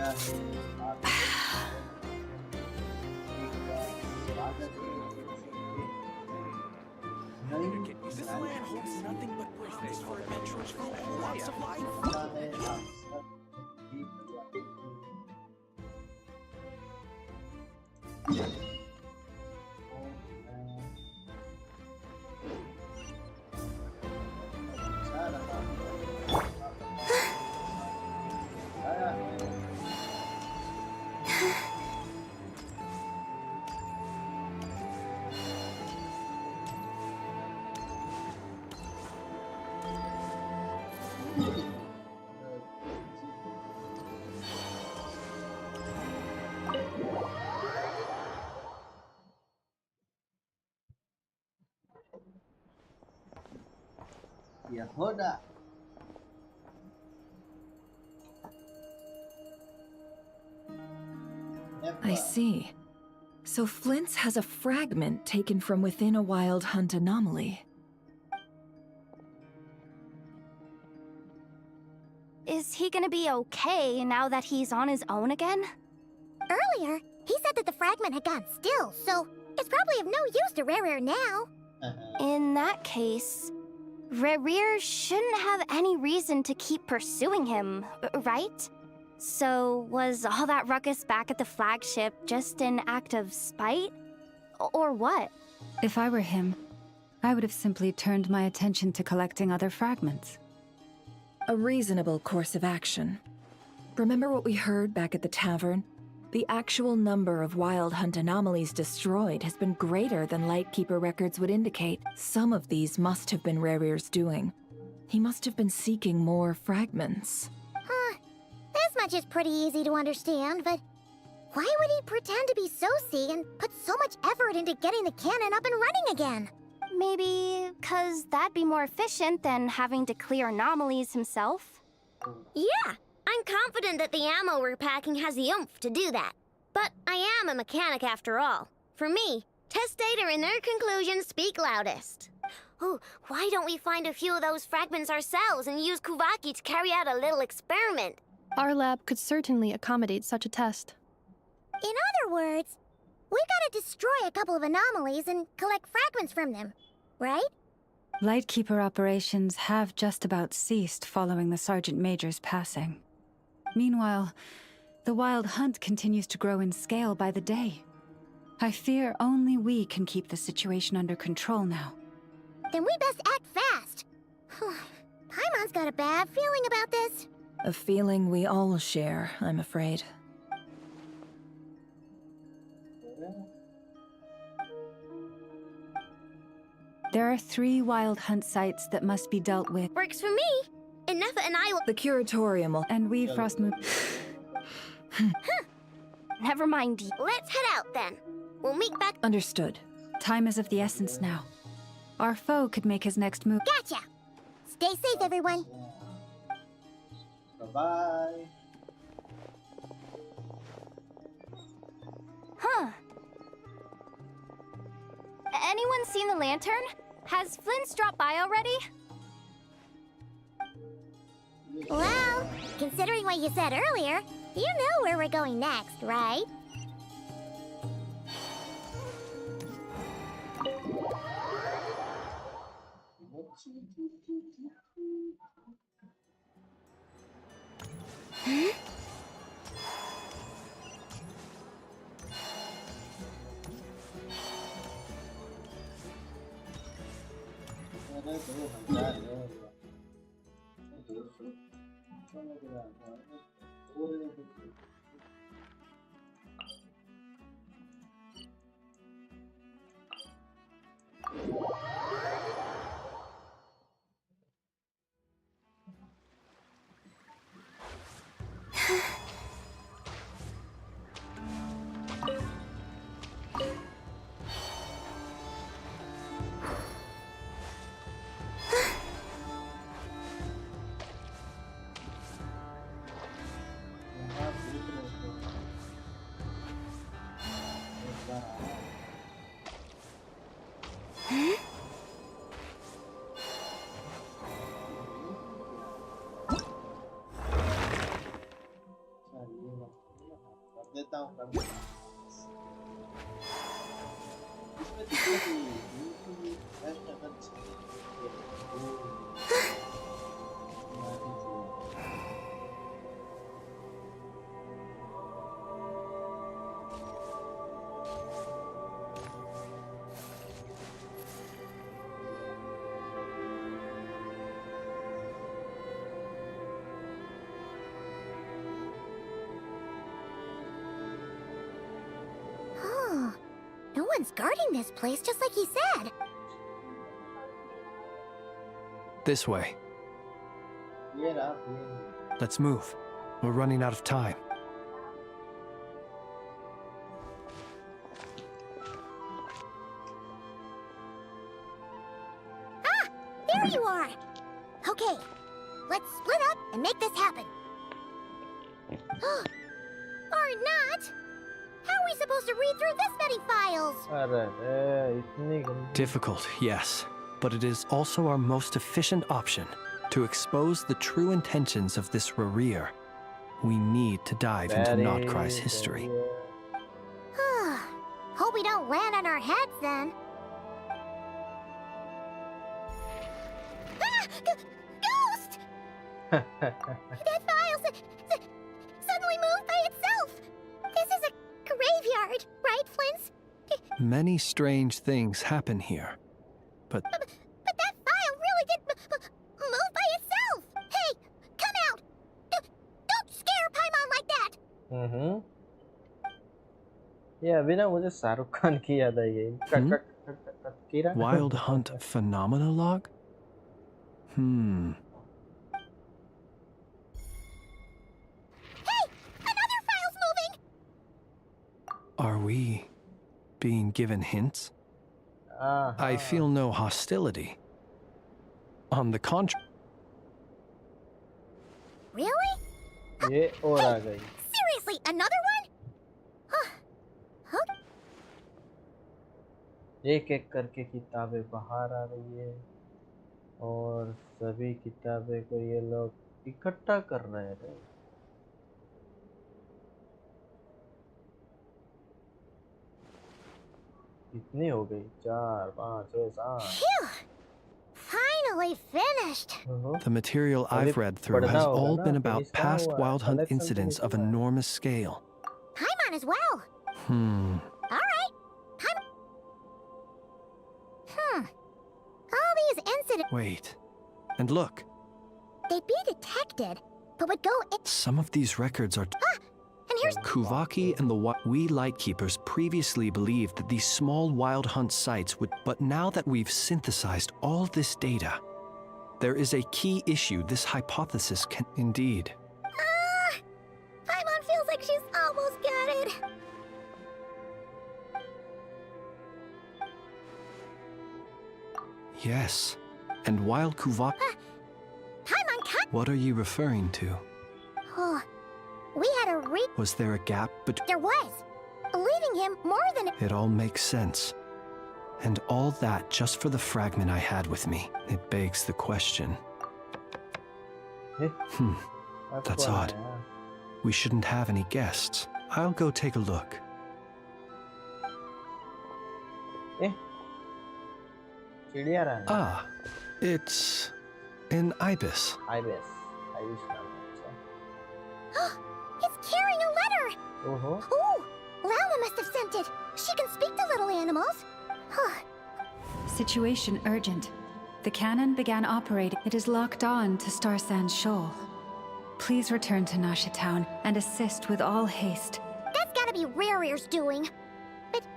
This land holds nothing but promise for adventurers from all walks of life. Yehuda. I see. So Flint's has a fragment taken from within a wild hunt anomaly. Is he gonna be okay now that he's on his own again? Earlier, he said that the fragment had gone still, so it's probably of no use to Rare now. In that case, Rare shouldn't have any reason to keep pursuing him, right? So was all that ruckus back at the flagship just an act of spite? Or what? If I were him, I would have simply turned my attention to collecting other fragments. A reasonable course of action. Remember what we heard back at the tavern? The actual number of wild hunt anomalies destroyed has been greater than Lightkeeper records would indicate. Some of these must have been Rare's doing. He must have been seeking more fragments. This much is pretty easy to understand, but why would he pretend to be Soci and put so much effort into getting the cannon up and running again? Maybe 'cause that'd be more efficient than having to clear anomalies himself? Yeah, I'm confident that the ammo we're packing has the oomph to do that. But I am a mechanic after all. For me, test data and their conclusions speak loudest. Oh, why don't we find a few of those fragments ourselves and use Kuvaki to carry out a little experiment? Our lab could certainly accommodate such a test. In other words, we gotta destroy a couple of anomalies and collect fragments from them, right? Lightkeeper operations have just about ceased following the Sergeant Major's passing. Meanwhile, the wild hunt continues to grow in scale by the day. I fear only we can keep the situation under control now. Then we best act fast. Paimon's got a bad feeling about this. A feeling we all share, I'm afraid. There are 3 wild hunt sites that must be dealt with. Works for me. Enough and I will... The curatorium will... And we, Frostmoon... Never mind. Let's head out then. We'll meet back... Understood. Time is of the essence now. Our foe could make his next move. Gotcha! Stay safe, everyone. Bye-bye. Huh. Anyone seen the lantern? Has Flint's dropped by already? Well, considering what you said earlier, you know where we're going next, right? करता हूँ कभी इसमें देखिए best अगर No one's guarding this place, just like he said. This way. ये रहा Let's move. We're running out of time. Ah! There you are! Okay, let's split up and make this happen. Or not! How are we supposed to read through this many files? अरे इतनी गंदी Difficult, yes, but it is also our most efficient option to expose the true intentions of this Rerir. We need to dive into Notcry's history. Hope we don't land on our heads then. Ah! Ghost! That file suddenly moved by itself. This is a graveyard, right, Flint's? Many strange things happen here, but But that file really did move by itself. Hey, come out! Don't scare Paimon like that. ये अभी ना मुझे शाहरुख खान की याद आई है cut cut cut cut cut कीरा Wild Hunt Phenomena Log? Hey, another file's moving. Are we being given hints? I feel no hostility. On the contrary. Really? ये और आ गई Seriously, another one? Huh? एक एक करके किताबें बाहर आ रही है और सभी किताबें को ये लोग इकट्ठा कर रहे थे कितनी हो गई 4 5 6 7 Phew! Finally finished. The material I've read through has all been about past Wild Hunt incidents of enormous scale. Paimon as well. Alright. All these incidents, Wait. And look, they'd be detected, but would go in. some of these records are... And here's Kuvaki and the We Lightkeepers previously believed that these small Wild Hunt sites would... But now that we've synthesized all this data, there is a key issue this hypothesis can... Indeed. Paimon feels like she's almost got it. Yes. And while Kuvaki... Paimon can't. What are you referring to? Oh, we had a Was there a gap between... There was. Leaving him more than It all makes sense. And all that just for the fragment I had with me. It begs the question. That's odd. We shouldn't have any guests. I'll go take a look. Ah, it's an ibis. ibis It's carrying a letter. ओहो Oh, Lala must have sent it. She can speak to little animals. Situation urgent. The cannon began operating. It is locked on to Star Sand Shoal. Please return to Nasha Town and assist with all haste. That's gotta be Rerir's doing. But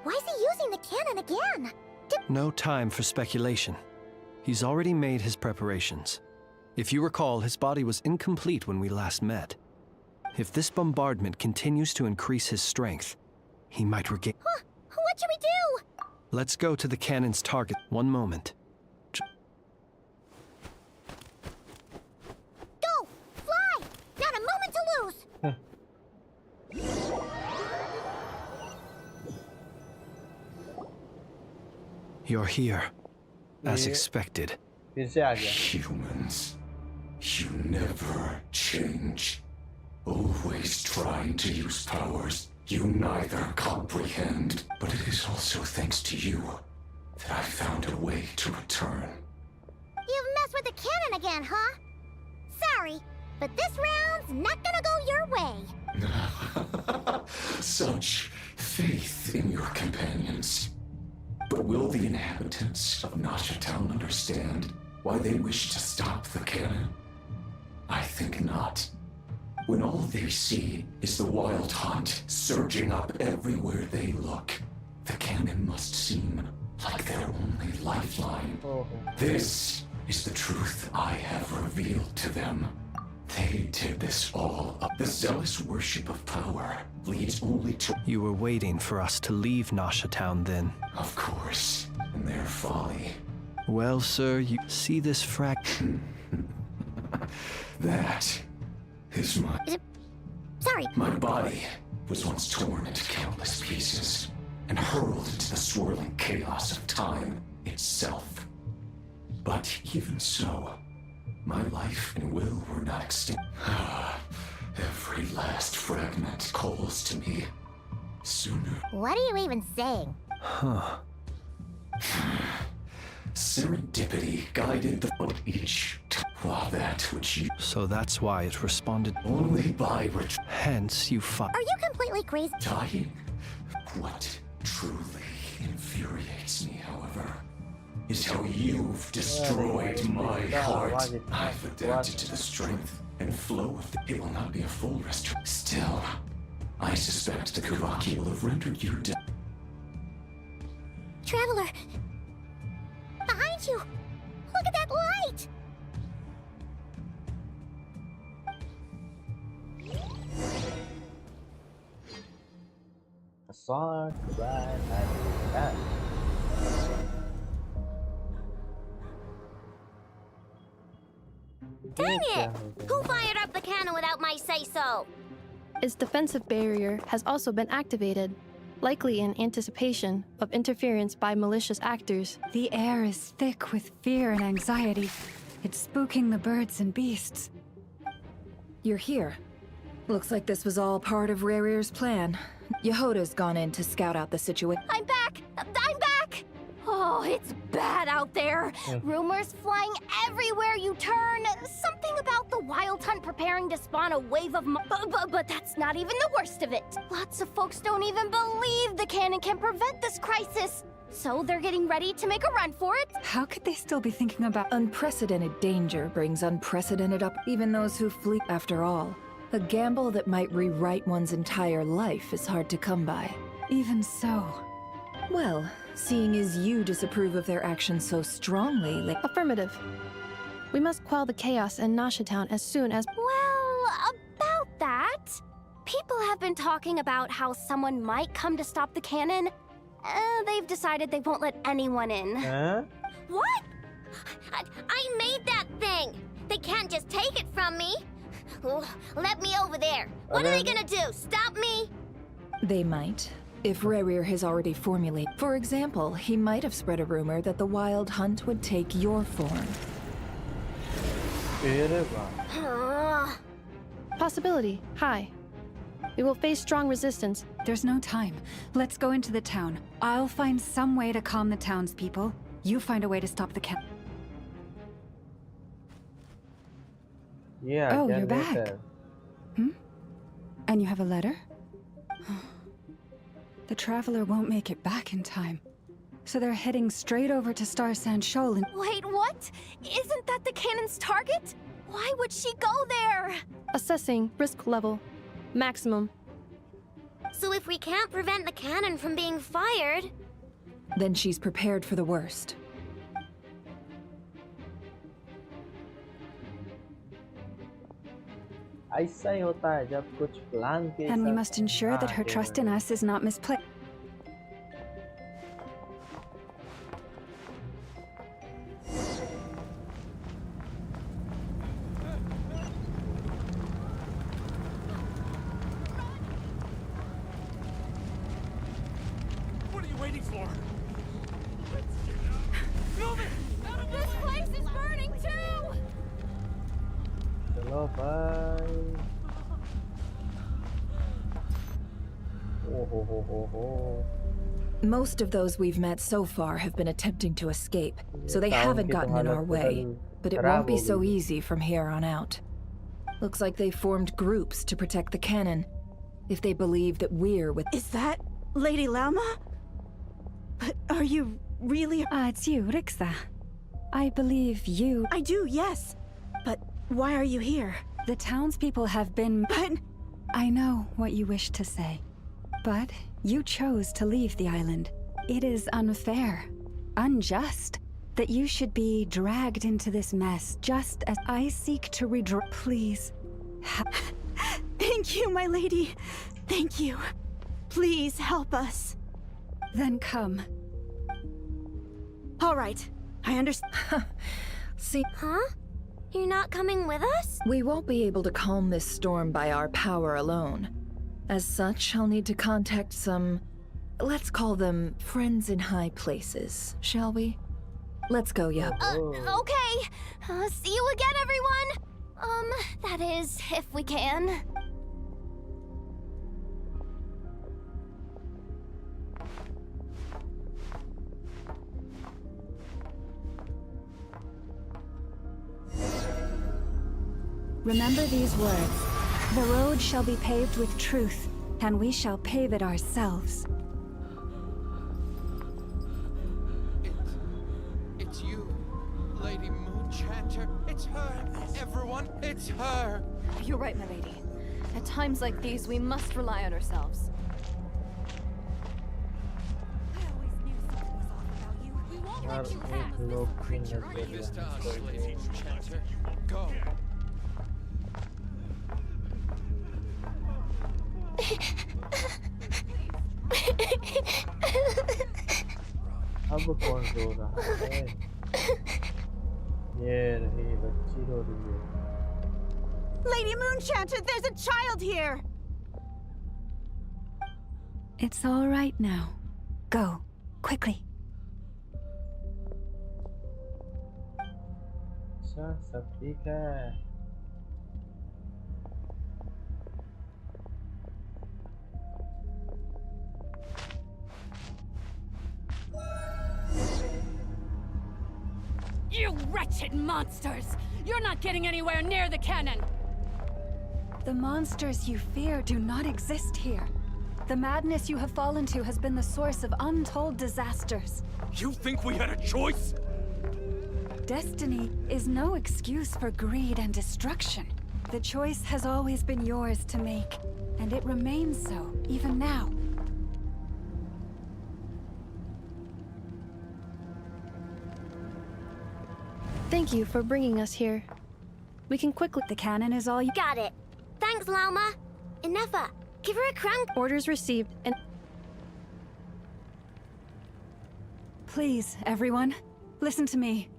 why is he using the cannon again? No time for speculation. He's already made his preparations. If you recall, his body was incomplete when we last met. If this bombardment continues to increase his strength, he might regain... What should we do? Let's go to the cannon's target. One moment. Go! Fly! Not a moment to lose! You're here, as expected. फिर से आ गया Humans, you never change. Always trying to use powers you neither comprehend. But it is also thanks to you that I found a way to return. You've messed with the cannon again, huh? Sorry, but this round's not gonna go your way. Such faith in your companions. But will the inhabitants of Nasha Town understand why they wish to stop the cannon? I think not. When all they see is the wild hunt surging up everywhere they look, the cannon must seem like their only lifeline. This is the truth I have revealed to them. They did this all up. The zealous worship of power leads only to... You were waiting for us to leave Nasha Town then. Of course, in their folly. Well, sir, you see this That is my... Sorry. My body was once torn into countless pieces and hurled into the swirling chaos of time itself. But even so, my life and will were not extinct. Every last fragment calls to me. Sooner. What are you even saying? Huh. Serendipity guided each, while that which you... So that's why it responded Only by Hence, you Are you completely crazy? dying. What truly infuriates me, however, is how you've destroyed my heart. I've adapted to the strength and flow of it will not be a full restoration. Still, I suspect the Kuraki will have rendered you dead. Traveler! Behind you! Look at that light! Assault, right, and that. Dang it! Who fired up the cannon without my say-so? Its defensive barrier has also been activated, likely in anticipation of interference by malicious actors. The air is thick with fear and anxiety. It's spooking the birds and beasts. You're here. Looks like this was all part of Rarir's plan. Yehoda's gone in to scout out the situation. I'm back! I'm back! Oh, it's bad out there. Rumors flying everywhere you turn. Something about the wild hunt preparing to spawn a wave of but that's not even the worst of it. Lots of folks don't even believe the cannon can prevent this crisis. So they're getting ready to make a run for it. How could they still be thinking about... Unprecedented danger brings unprecedented up. Even those who flee, after all. A gamble that might rewrite one's entire life is hard to come by. Even so... Well, seeing as you disapprove of their actions so strongly, Affirmative. We must quell the chaos in Nasha Town as soon as... Well, about that, people have been talking about how someone might come to stop the cannon. They've decided they won't let anyone in. Huh? What? I made that thing! They can't just take it from me! Oh, let me over there! What are they gonna do? Stop me? they might. If Rarir has already formulated... For example, he might have spread a rumor that the Wild Hunt would take your form. Possibility, high. We will face strong resistance. There's no time. Let's go into the town. I'll find some way to calm the townspeople. You find a way to stop the camp. Yeah. Oh, you're back. And you have a letter? The Traveler won't make it back in time. So they're heading straight over to Star Sand Shoal and— Wait, what? Isn't that the cannon's target? Why would she go there? Assessing risk level. Maximum. So if we can't prevent the cannon from being fired... Then she's prepared for the worst. ऐसा ही होता है जब कुछ plan के And we साथ must ensure that her आगे trust in us is not misplaced. What are you waiting for? Move it! This place is burning too! चलो भाई हो Most of those we've met so far have been attempting to escape, so they town haven't की तो gotten in our हालत way. Total But it खराब won't be हो so गई है। easy from here on out. Looks like they formed groups to protect the cannon. If they believe that we're with— Is that Lady Lauma? But are you really? It's you, Rixa. I believe you. I do, yes. But why are you here? The townspeople have been. But I know what you wish to say. But you chose to leave the island. It is unfair, unjust, that you should be dragged into this mess just as I seek to redraw. Please. thank you, my lady. Thank you. Please help us. Then come. All right, I understand. See, Huh? You're not coming with us? we won't be able to calm this storm by our power alone. As such, I'll need to contact some, let's call them friends in high places, shall we? Let's go, Yup. Okay. See you again, everyone. That is, if we can. Remember these words. The road shall be paved with truth, and we shall pave it ourselves. It's you, Lady Moonchanter. It's her. Everyone, it's her. You're right, my lady. At times like these, we must rely on ourselves. यार एक लोग की नजर Lady Moonchanter. Go. अब कौन रो रहा है? ये रही बच्ची रो रही है। Lady Moonchanter, there's a child here! It's all right now. Go, quickly. अच्छा सब ठीक है। You wretched monsters! You're not getting anywhere near the cannon! The monsters you fear do not exist here. The madness you have fallen to has been the source of untold disasters. You think we had a choice? Destiny is no excuse for greed and destruction. The choice has always been yours to make, and it remains so, even now. Thank you for bringing us here. We can quickly. The cannon is all you. Got it. Thanks, Lauma. Enougha, give her a crown. Orders received and. Please, everyone, listen to me.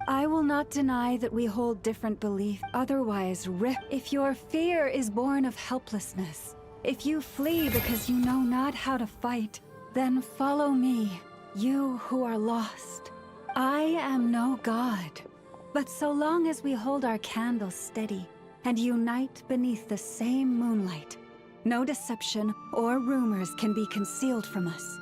I will not deny that we hold different beliefs. Otherwise, if your fear is born of helplessness, if you flee because you know not how to fight, then follow me, you who are lost. I am no god, but so long as we hold our candles steady and unite beneath the same moonlight, no deception or rumors can be concealed from us.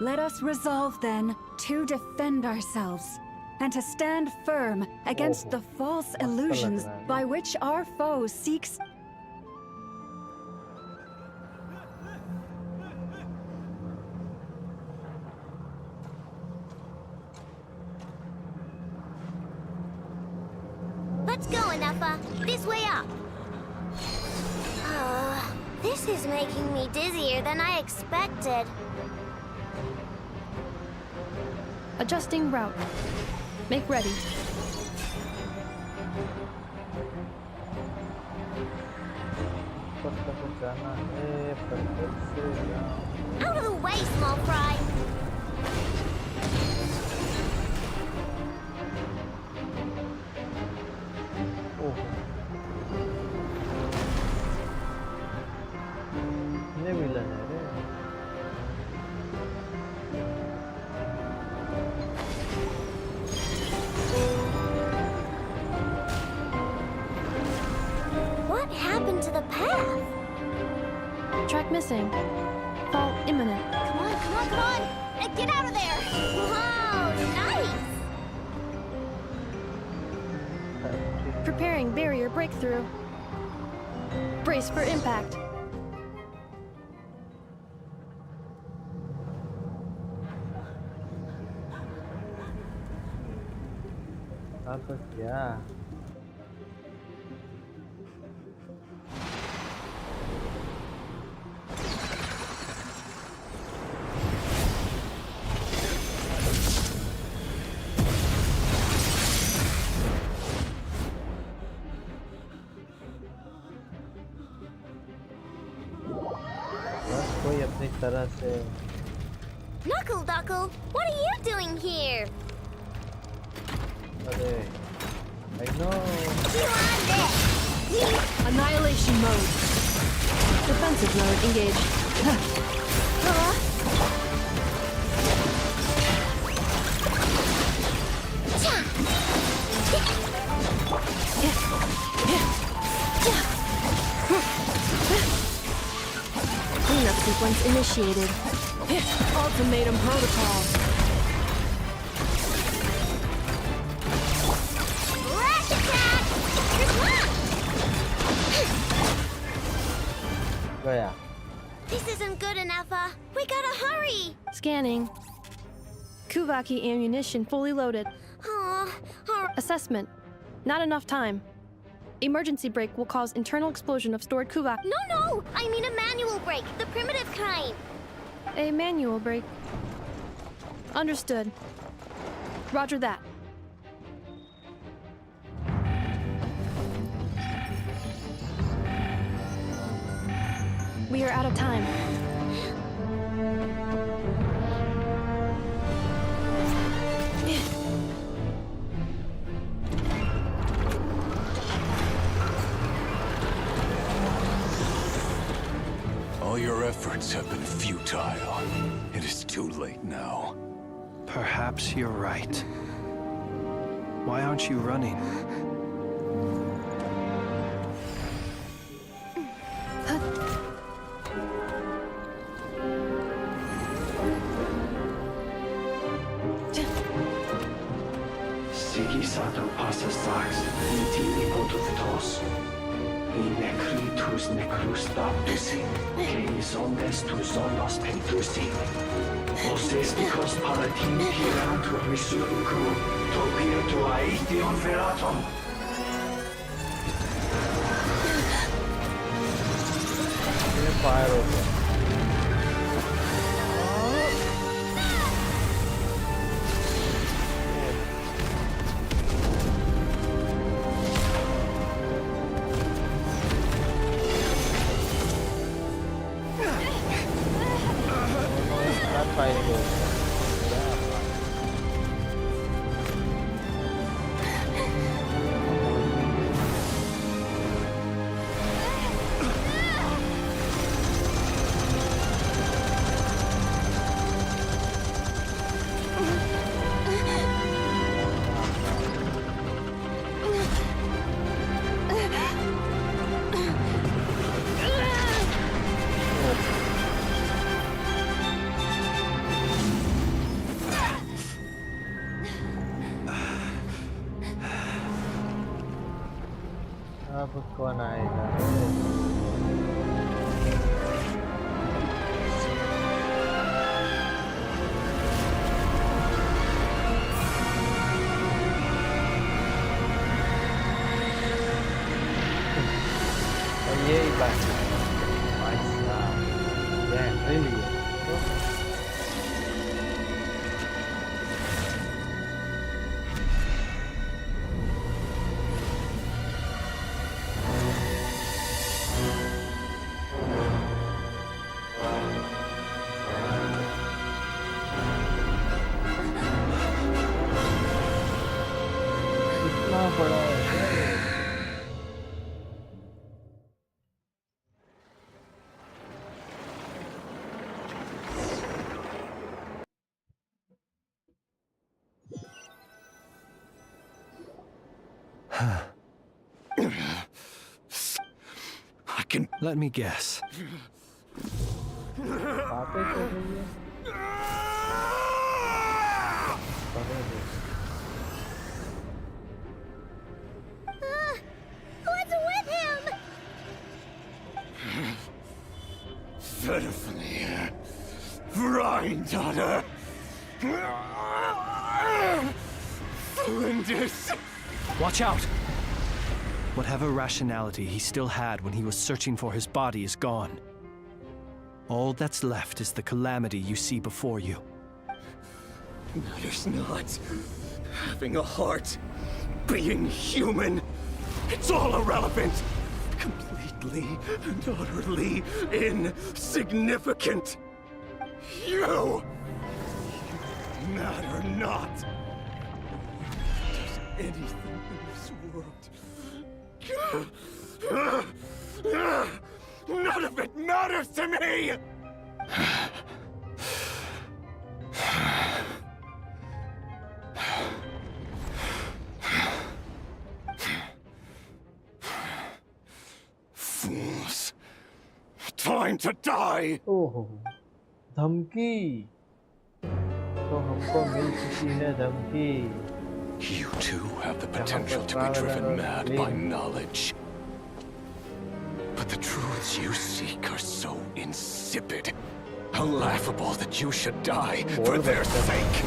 Let us resolve then to defend ourselves and to stand firm against the false illusions by which our foe seeks. Let's go, Enougha. This way up. This is making me dizzier than I expected. Adjusting route. Make ready. Out of the way, small fry. ये villain है रे। What happened to the path? Track missing. imminent. Come on, come on, come on! Get out of there! Whoa, nice! Preparing barrier breakthrough. Brace for impact. तो क्या बस कोई अपनी तरह से Knuckle Duckle, what are you doing here? अरे I know You on this! Annihilation mode. Defensive mode engaged. Cleanup sequence initiated. Ultimatum protocol. Flash attack! गया This isn't good enough, we gotta hurry! Scanning. Kuvaki ammunition fully loaded. Aw, Assessment. Not enough time. Emergency brake will cause internal explosion of stored Kuvak. No! I mean a manual brake, the primitive kind! A manual brake. Understood. Roger that. We are out of time. All your efforts have been futile. It is too late now. Perhaps you're right. Why aren't you running? Sigisato passa sax, iti ipotuthos. Necritus necrus baptusi, que omnes tu solos pentusi. Oses dicos palatin pirantur resurcu, topir tu aetion veratum. Fire हो गया firing अब कौन आएगा ये ही बात है भाई साहब ये really इतना बड़ा है I can... Let me guess. बातें कर रही है। What's with him? Verfnir, Rhine-daughter. Flinders. Watch out! Whatever rationality he still had when he was searching for his body is gone. All that's left is the calamity you see before you. Matters not. Having a heart, being human, it's all irrelevant. Completely and utterly insignificant. You matter not. Does anything in this world? None of it matters to me! Fools. Time to die! ओहो, धमकी। तो हमको मिल चुकी है धमकी। You too have the potential to be driven mad by knowledge. But the truths you seek are so insipid, laughable that you should die for their sake.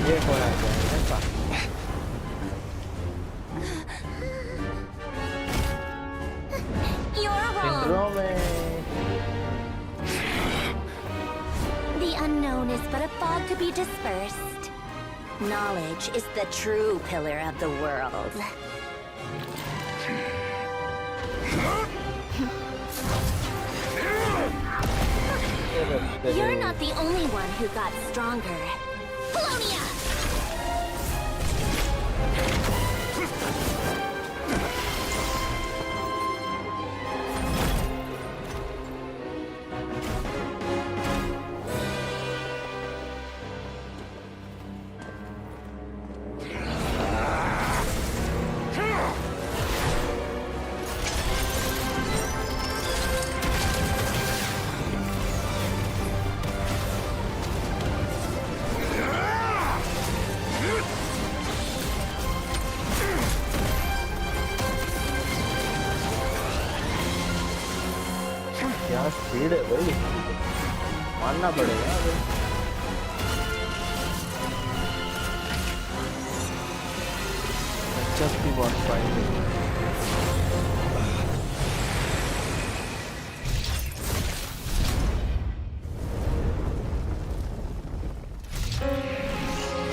ये होना चाहिए You're wrong. The unknown is but a fog to be dispersed. Knowledge is the true pillar of the world. You're not the only one who got stronger. Polonia! क्या speed है भाई, मानना पड़ेगा भाई। Just be one fight.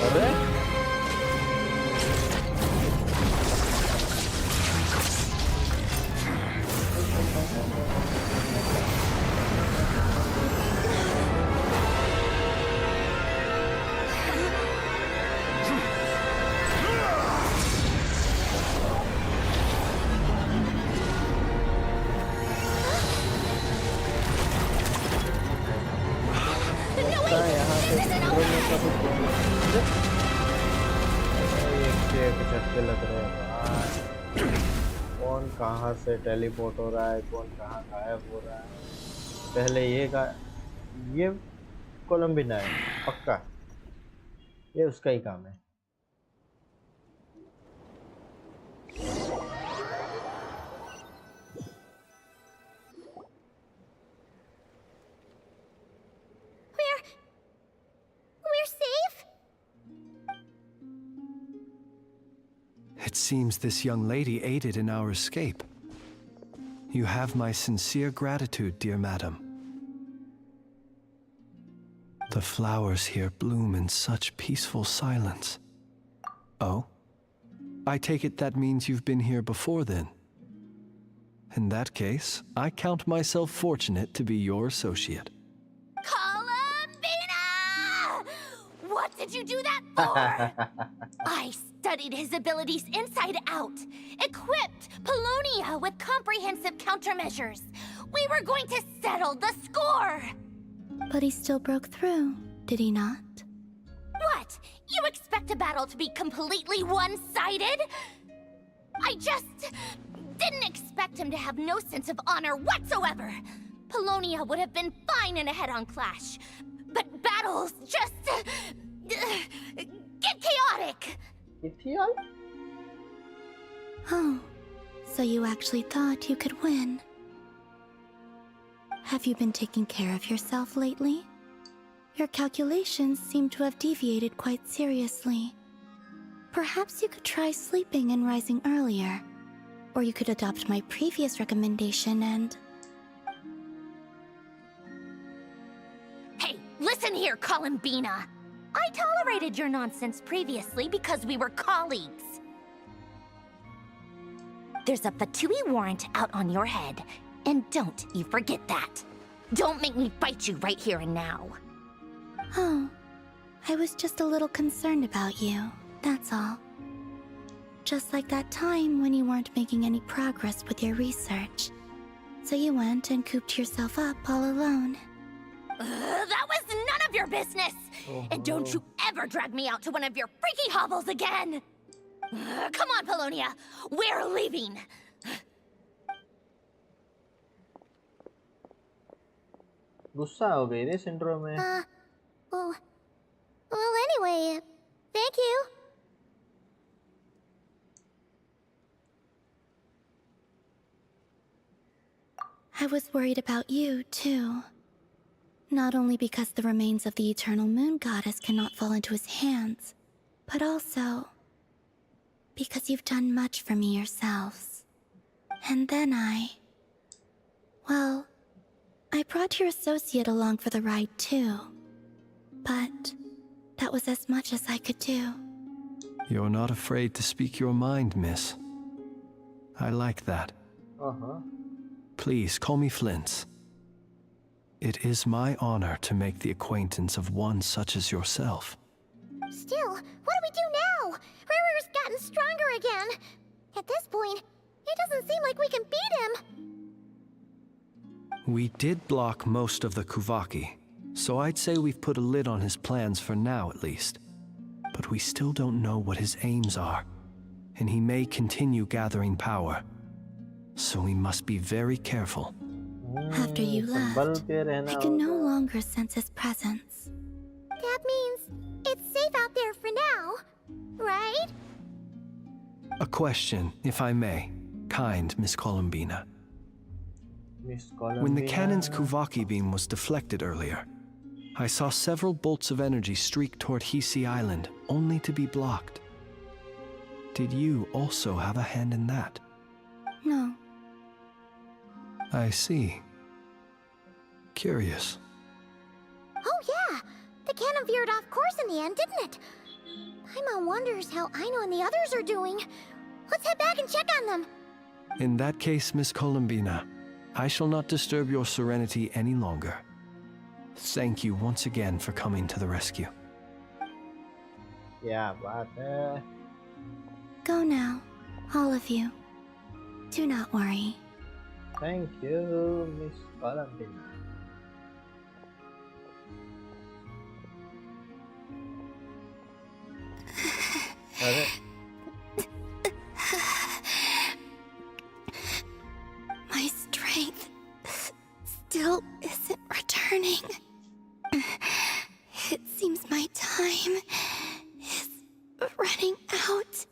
अरे झटके लग रहे हैं। कौन कहाँ से टेलीपोर्ट हो रहा है, कौन कहाँ गायब हो रहा है। पहले ये कोलंबिना है पक्का, ये उसका ही काम है। We're safe? It seems this young lady aided in our escape. You have my sincere gratitude, dear madam. The flowers here bloom in such peaceful silence. Oh? I take it that means you've been here before then. In that case, I count myself fortunate to be your associate. What did you do that for? I studied his abilities inside out, equipped Polonia with comprehensive countermeasures. We were going to settle the score. But he still broke through, did he not? What? You expect a battle to be completely one-sided? I just didn't expect him to have no sense of honor whatsoever. Polonia would have been fine in a head-on clash. But battles just... get chaotic! Oh, so you actually thought you could win. Have you been taking care of yourself lately? Your calculations seem to have deviated quite seriously. Perhaps you could try sleeping and rising earlier. Or you could adopt my previous recommendation and... Hey, listen here, Columbina! I tolerated your nonsense previously because we were colleagues. There's a Fatui warrant out on your head, and don't you forget that. Don't make me fight you right here and now. Oh, I was just a little concerned about you, that's all. Just like that time when you weren't making any progress with your research. So you went and cooped yourself up all alone. That was none of your business! And don't you ever drag me out to one of your freaky hovels again! Come on, Polonia! We're leaving! गुस्सा हो गई रे सिंड्रो में. Well, anyway, thank you. I was worried about you, too. Not only because the remains of the Eternal Moon Goddess cannot fall into his hands, but also because you've done much for me yourselves. And then well, I brought your associate along for the ride, too. But that was as much as I could do. You're not afraid to speak your mind, miss. I like that. Please, call me Flint's. It is my honor to make the acquaintance of one such as yourself. Still, what do we do now? Riri's gotten stronger again. At this point, it doesn't seem like we can beat him. We did block most of the Kuvaki, so I'd say we've put a lid on his plans for now at least. But we still don't know what his aims are, and he may continue gathering power. So we must be very careful. After you left, I can no longer sense his presence. That means it's safe out there for now, right? A question, if I may, kind Miss Columbina. When the cannon's Kuvaki beam was deflected earlier, I saw several bolts of energy streak toward Hisi Island, only to be blocked. Did you also have a hand in that? No. I see. Curious. Oh yeah, the cannon veered off course in the end, didn't it? Paimon wonders how Aino and the others are doing. Let's head back and check on them. In that case, Miss Columbina, I shall not disturb your serenity any longer. Thank you once again for coming to the rescue. क्या बात है? Go now, all of you. Do not worry. Thank you, Miss Columbina. अरे My strength still isn't returning. It seems my time is running out.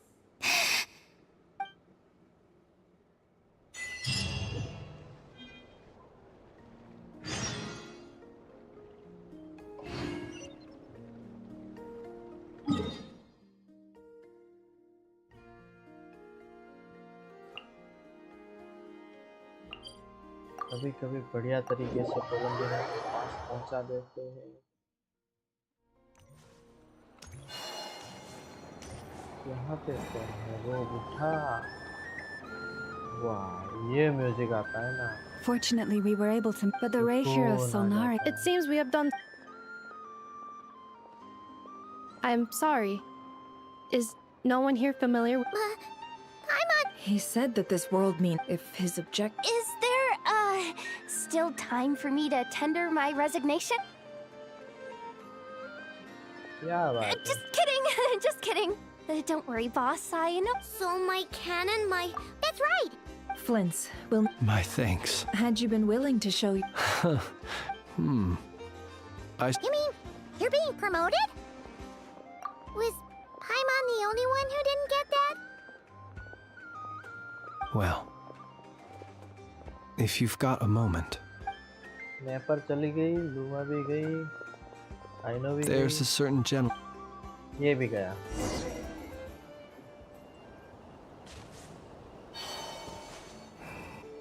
कभी कभी बढ़िया तरीके से Colombia के पास पहुंचा देते हैं। यहाँ पे कौन है? वो बुढ़ा। वाह, ये म्यूजिक आता है ना। Fortunately, we were able to, but the Reihir of Solnari... It seems we have done... I'm sorry. Is no one here familiar with... Paimon! He said that this world means if his object... Is there, still time for me to tender my resignation? क्या बात है? Just kidding, just kidding. Don't worry, boss, I know. So my cannon, That's right! Flints, will... My thanks. Had you been willing to show... You mean you're being promoted? Was Paimon the only one who didn't get that? Well, if you've got a moment. नेपर चली गई, luma भी गई, आइनो भी There's गई, a certain gentleman. ये भी गया.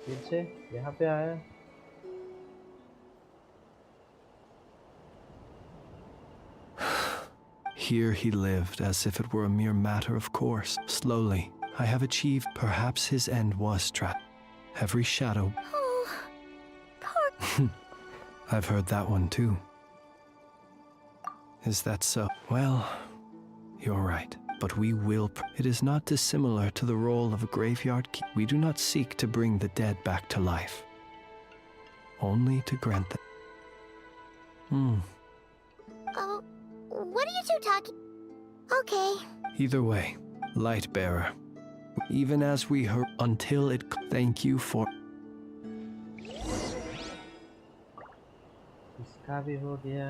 फिर से यहाँ पे आया. Here he lived as if it were a mere matter of course. Slowly, I have achieved perhaps his end was trapped. Every shadow. Oh, poor... I've heard that one too. Is that so? Well, you're right. But we will. It is not dissimilar to the role of a graveyard keeper. We do not seek to bring the dead back to life. Only to grant them. Oh, what are you two talking? Okay. Either way, light bearer. Even as we heard until it. Thank you for. इसका भी हो गया.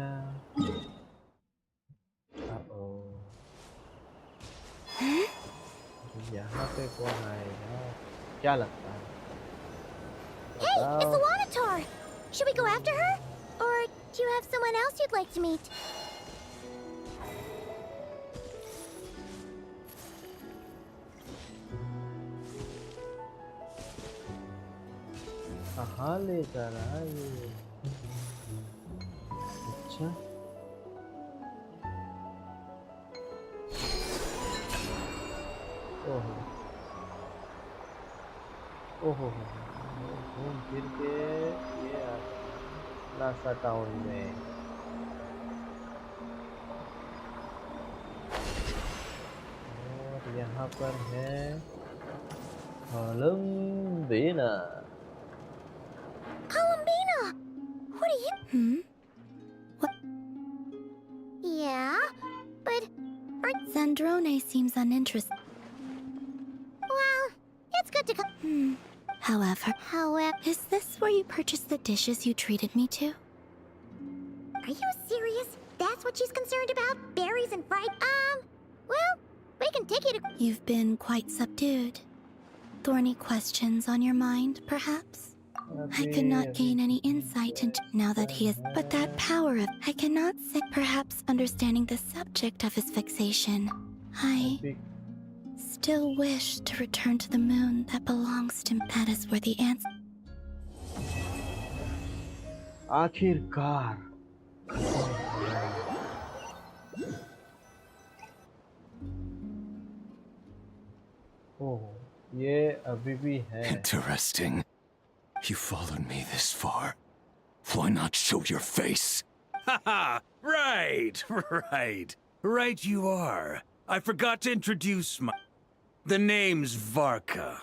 यहाँ पे कौन आएगा? क्या लगता है? Hey, it's the Wanator! Should we go after her? Or do you have someone else you'd like to meet? कहाँ ले जा रहा है ये? अच्छा. ओहो. ओहो. घूम फिर के ये आ नासा टाउन में. और यहाँ पर है कोलंबिना. Columbina! What are you... What? Yeah, but... Zandrone seems uninterested. Well, it's good to come... However, is this where you purchased the dishes you treated me to? Are you serious? That's what she's concerned about? Berries and fried... well, we can take you to... You've been quite subdued. Thorny questions on your mind, perhaps? I could not gain any insight into now that he is... But that power of... I cannot say... Perhaps understanding the subject of his fixation. I still wish to return to the moon that belongs to... That is where the answer... आखिरकार. ओह, ये अभी भी है. Interesting. You followed me this far. Why not show your face? Haha! Right! Right you are. I forgot to introduce my... The name's Varka.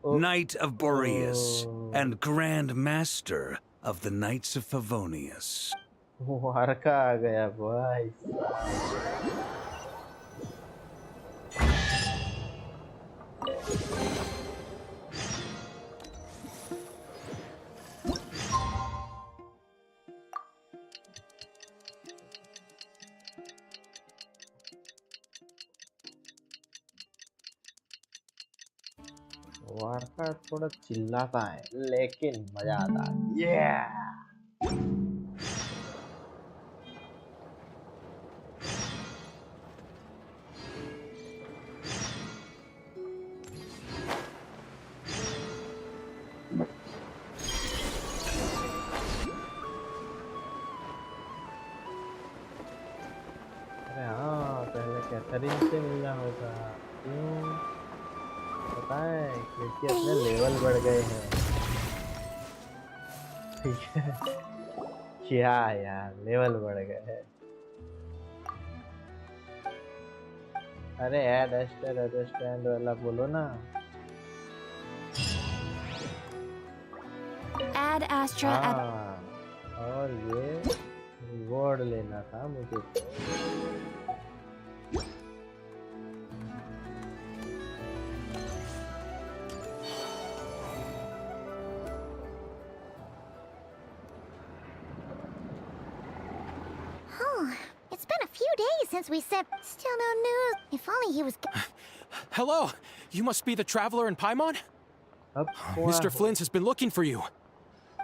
Knight of Boreas, and Grand Master of the Knights of Favonius. Varca आ गया भाई. वारका थोड़ा चिल्लाता है लेकिन मजा आता है. अरे हाँ, पहले कैथरीन से मिलना होगा. क्यों? पता है क्योंकि अपने लेवल बढ़ गए हैं. ठीक है. क्या यार, लेवल बढ़ गए हैं. अरे ऐड स्टैंड वाला बोलो ना. Add Astra at... और ये रिवॉर्ड लेना था मुझे. It's been a few days since we said. Still no news. If only he was. Hello, you must be the traveler in Paimon? Mr. Flint has been looking for you.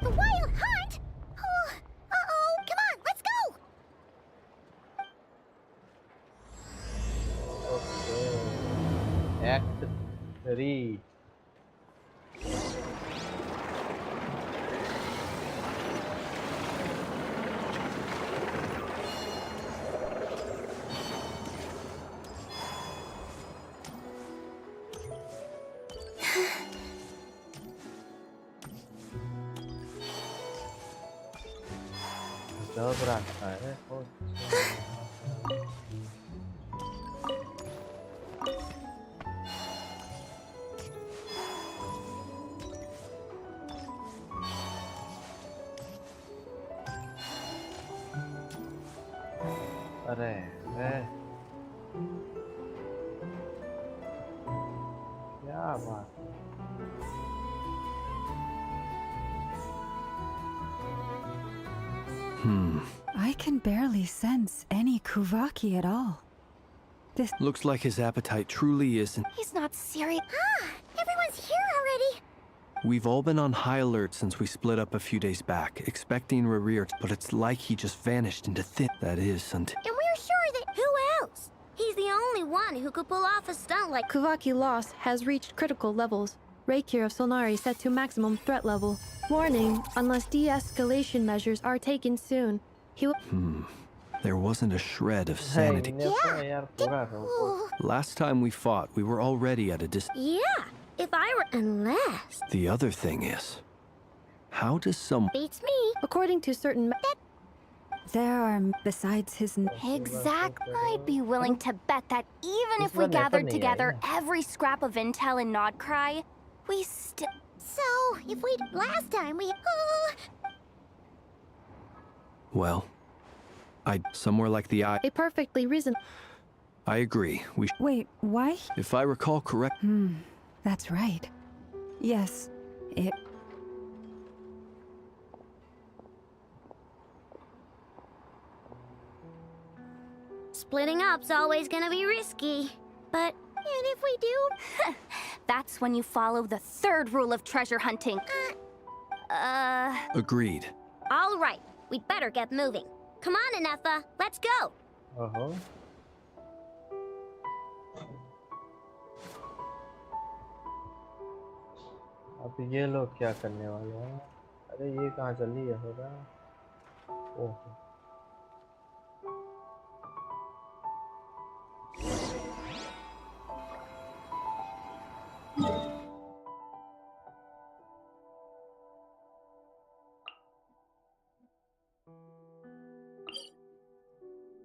The Wild Hunt? Oh, uh-oh. Come on, let's go. Okay. Act 3. Job रखता है अरे क्या बात है I can barely sense any Kuvaki at all. This looks like his appetite truly isn't. He's not serious. Everyone's here already. We've all been on high alert since we split up a few days back, expecting Rerir, but it's like he just vanished into thin. That is until. And we're sure that. Who else? He's the only one who could pull off a stunt like. Kuvaki loss has reached critical levels. Reikir of Solnari set to maximum threat level. Warning, unless de-escalation measures are taken soon, he will. There wasn't a shred of sanity. Last time we fought, we were already at a distance. Yeah, if I were. Unless. The other thing is, how does some. Beats me. According to certain. There are besides his. Exactly. I'd be willing to bet that even if we gathered together every scrap of intel in Nodcry, we still. So, if we last time we. Well, somewhere like the eye. A perfectly reason. I agree. Wait, why? If I recall correct. That's right. Yes, it. Splitting up's always gonna be risky, but. And if we do? That's when you follow the third rule of treasure hunting. Agreed. All right, we'd better get moving. Come on, Anefa, let's go. अब ये लोग क्या करने वाले हैं? अरे ये कहाँ चली है होगा? ओह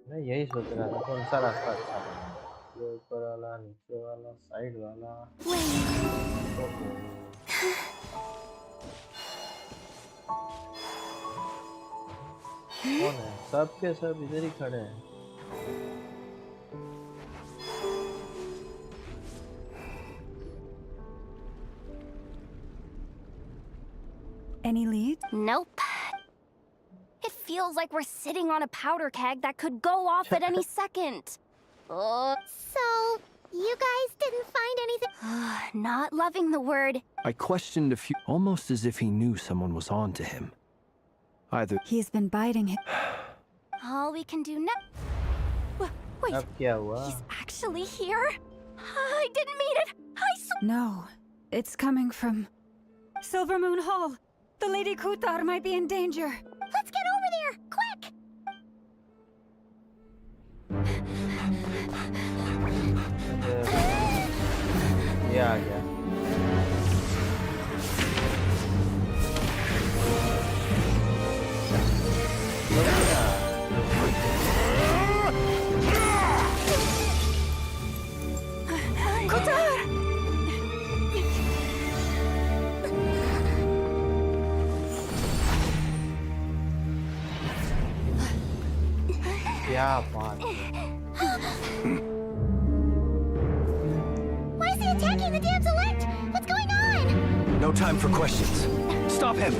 मैं यही सोच रहा था कौन सा रास्ता अच्छा है ये ऊपर वाला नीचे वाला साइड वाला कौन है सब के सब इधर ही खड़े हैं Any leads? Nope. It feels like we're sitting on a powder keg that could go off at any second. So, you guys didn't find anything? Not loving the word. I questioned a few, almost as if he knew someone was on to him. Either. He's been biting him. All we can do now. Wait, he's actually here? I didn't mean it. No, it's coming from Silver Moon Hall. The Lady Kutar might be in danger. Let's get over there, quick! Yeah, yeah. Kutar! क्या बात Why is he attacking the damsel elect? What's going on? No time for questions. Stop him!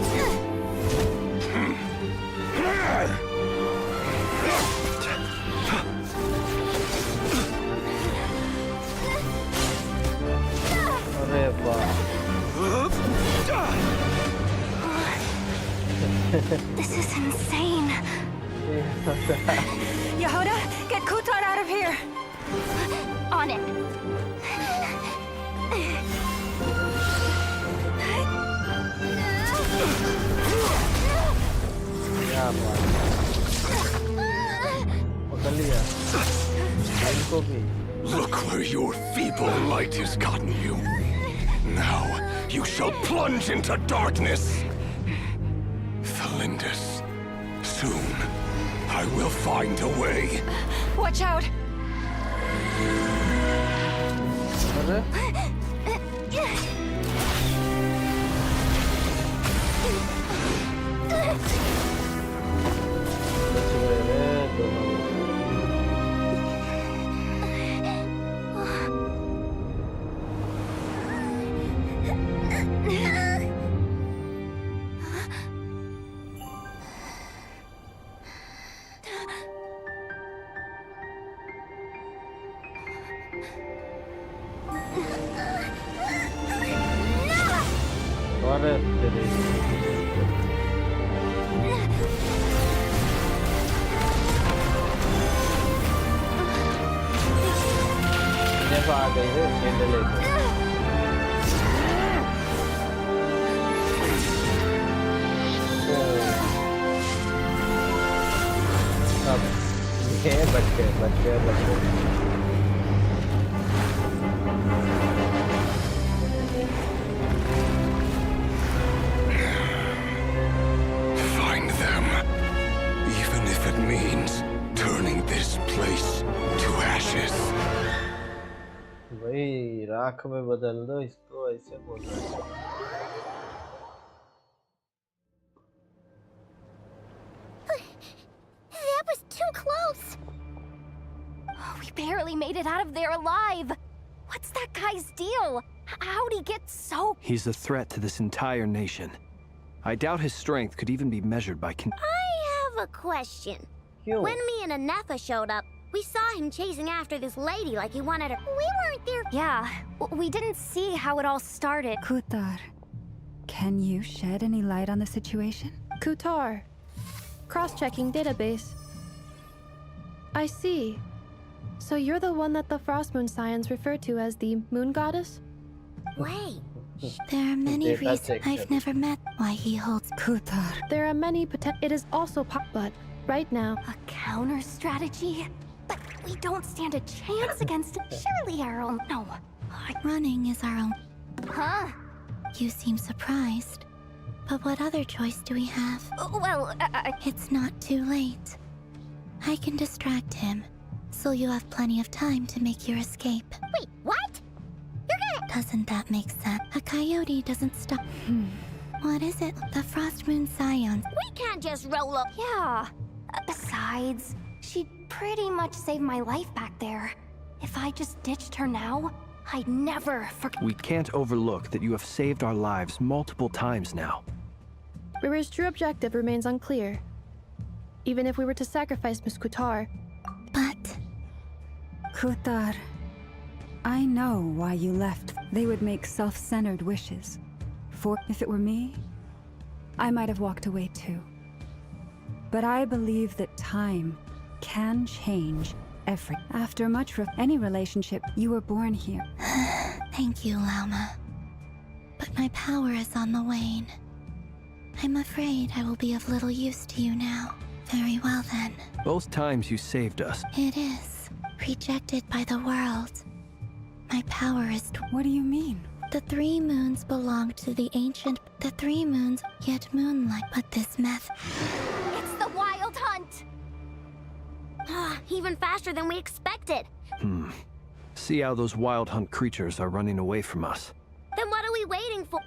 Yehuda, get Kutar out of here! On it. क्या बात पकड़ लिया इनको भी Look where your feeble light has gotten you. Now you shall plunge into darkness. Thelindus, soon I will find a way. Watch out! अरे बच गए रे दोनों अरे तेरे नेफा आ गई है खेलने लेके अब ये बच गए Find them. Even if it means turning this place to ashes. भाई राख में बदल दो इसको ऐसे बोल रहा है That was too close. We barely made it out of there alive. What's that guy's deal? How'd he get so... He's a threat to this entire nation. I doubt his strength could even be measured by I have a question. क्यों When me and Anefa showed up, we saw him chasing after this lady like he wanted her. We weren't there. Yeah, we didn't see how it all started. Kutar, can you shed any light on the situation? Kutar. Cross-checking database. I see. So you're the one that the Frost Moon Scions refer to as the Moon Goddess? Wait. There are many Data reasons section. I've never met why he holds Kutar. There are many It is also but right now. A counter strategy? But we don't stand a chance against it. Surely our own... No. running is our own. Huh? You seem surprised. But what other choice do we have? Well, It's not too late. I can distract him, so you have plenty of time to make your escape. Wait, what? Doesn't that make sense? A coyote doesn't stop. What is it? The Frost Moon Scions. We can't just roll up. Yeah. Besides, she'd pretty much saved my life back there. If I just ditched her now, I'd never forget. We can't overlook that you have saved our lives multiple times now. Rira's true objective remains unclear. Even if we were to sacrifice Miss Kutar. But Kutar, I know why you left. They would make self-centered wishes. For if it were me, I might have walked away too. But I believe that time can change everything. After any relationship, you were born here. thank you, Lauma. But my power is on the wane. I'm afraid I will be of little use to you now. Very well then. Both times you saved us. It is. Rejected by the world. My power is... What do you mean? The 3 moons belong to the ancient... The 3 moons, yet moonlight. But this meth... It's the Wild Hunt! Even faster than we expected. See how those wild hunt creatures are running away from us. Then what are we waiting for?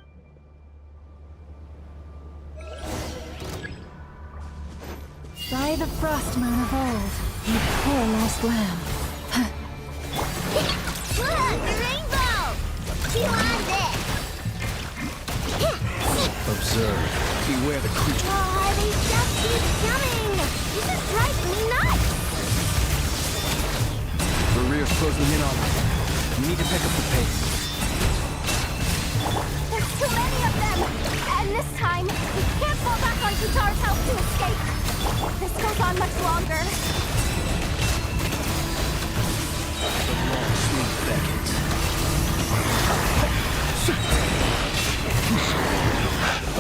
By the Frost Moon of old, you poor lost lamb. Look, the rainbow! She wants it! Observe. Beware the creature. Oh, they just keep coming! This is driving me nuts! The rear's closing in on us. We need to pick up the pace. There's too many of them! And this time, we can't fall back on Kutar's help to escape. If this goes on much longer. The long sleep beckons.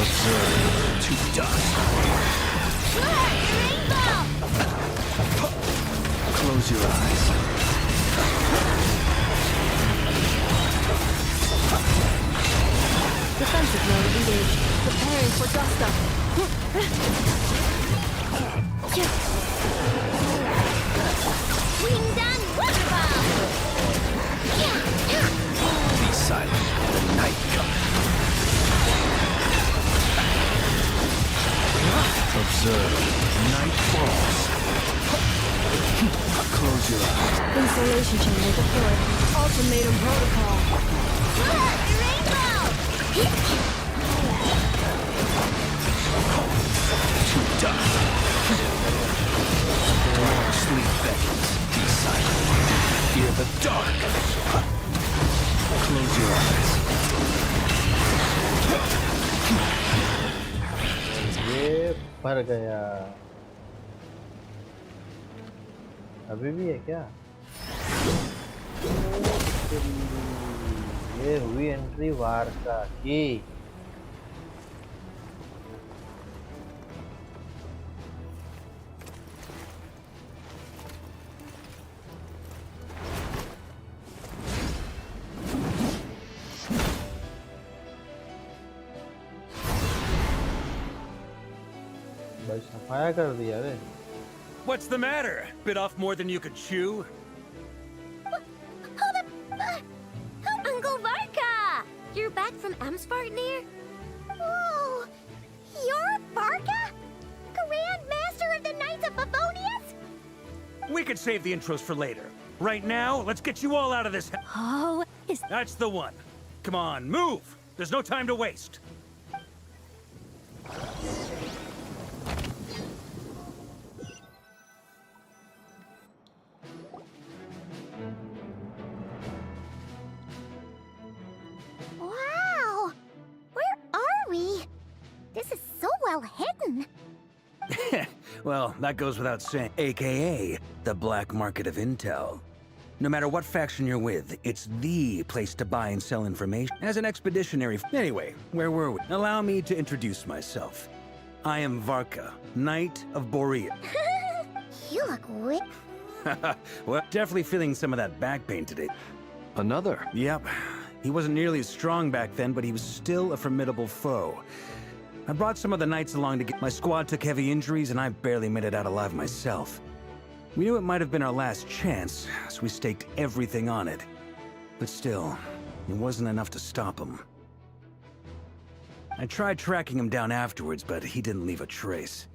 Observe to dust. Rainbow! Close your eyes. Defensive mode engaged. Preparing for dust up. Winged unravel! Be silent. The night comes. Observe. Night falls. Close your eyes. Installation chamber deployed. Ultimatum protocol. Rainbow! To dust. Long sleep beckons. Be silent. Fear the dark. Close your eyes. ये भर गया अभी भी है क्या ये हुई entry वार्का की भाई सफाया कर दिया रे What's the matter? Bit off more than you could chew? Uncle Varka! You're back from Amspartnir? Whoa! You're Varka? Grand Master of the Knights of Favonius? We could save the intros for later. Right now, let's get you all out of this. Oh, That's the one. Come on, move! There's no time to waste. Wow! Where are we? This is so well hidden. Well, that goes without saying. AKA, the black market of intel. No matter what faction you're with, it's the place to buy and sell information. As an expeditionary... Anyway, where were we? Allow me to introduce myself. I am Varka, Knight of Borea. You look Well, definitely feeling some of that back pain today. Another? Yep. He wasn't nearly as strong back then, but he was still a formidable foe. I brought some of the knights along to get... My squad took heavy injuries, and I barely made it out alive myself. We knew it might have been our last chance, so we staked everything on it. But still, it wasn't enough to stop him. I tried tracking him down afterwards, but he didn't leave a trace.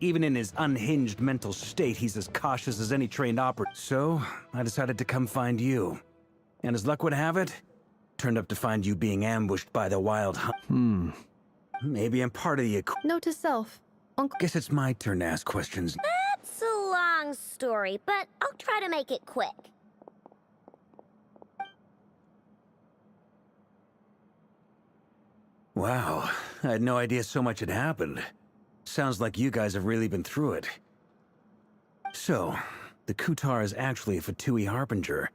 Even in his unhinged mental state, he's as cautious as any trained operative. So, I decided to come find you. And as luck would have it, turned up to find you being ambushed by the wild hunt. Maybe I'm part of the Note to self. Guess it's my turn to ask questions. That's a long story, but I'll try to make it quick. Wow, I had no idea so much had happened. Sounds like you guys have really been through it. So, the Kutar is actually a Fatui Harbinger.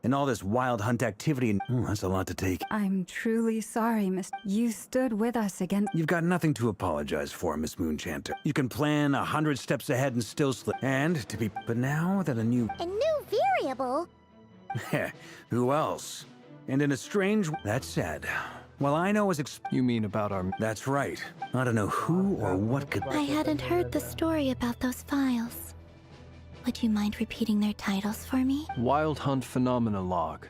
And all this wild hunt activity, that's a lot to take. I'm truly sorry, Miss. You stood with us against... You've got nothing to apologize for, Miss Moonchanter. You can plan 100 steps ahead and still slip. And to be... But now that a new... A new variable? Who else? And in a strange... That said, while I know as... You mean about our... That's right. I don't know who or what could... I hadn't heard the story about those files. Would you mind repeating their titles for me? Wild Hunt Phenomena Log.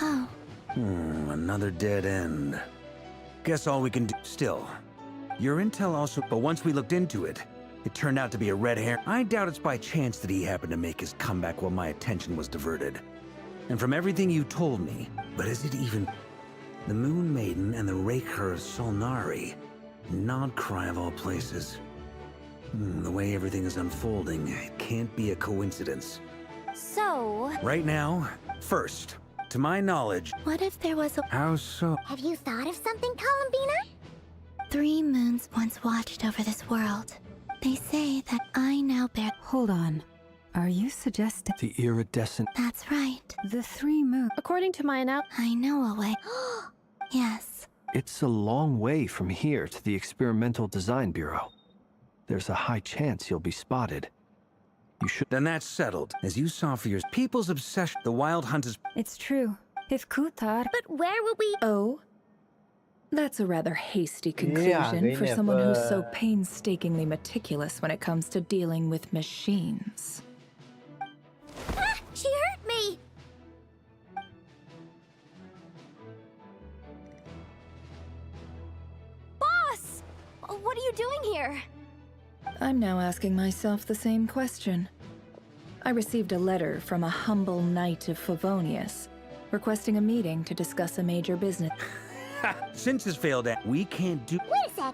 Oh. Another dead end. Guess all we can do... Still, your intel also... But once we looked into it, it turned out to be a red herring. I doubt it's by chance that he happened to make his comeback while my attention was diverted. And from everything you told me, but is it even... The Moon Maiden and the Raker of Solnari. Nod cry of all places. The way everything is unfolding, it can't be a coincidence. So... Right now, first, to my knowledge... What if there was a... How so? Have you thought of something, Columbina? 3 moons once watched over this world. They say that I now bear... Hold on. Are you suggesting... The iridescent... That's right. The 3 moons... According to my I know a way. Yes. It's a long way from here to the Experimental Design Bureau. There's a high chance you'll be spotted. You should... Then that's settled. As you saw for your people's obsession, the Wild Hunt is... It's true. If Kutar... But where will we... Oh? That's a rather hasty conclusion for someone who's so painstakingly meticulous when it comes to dealing with machines. Ah, she hurt me! Boss! What are you doing here? I'm now asking myself the same question. I received a letter from a humble knight of Favonius, requesting a meeting to discuss a major business. Since his failed act, we can't do... Wait a sec.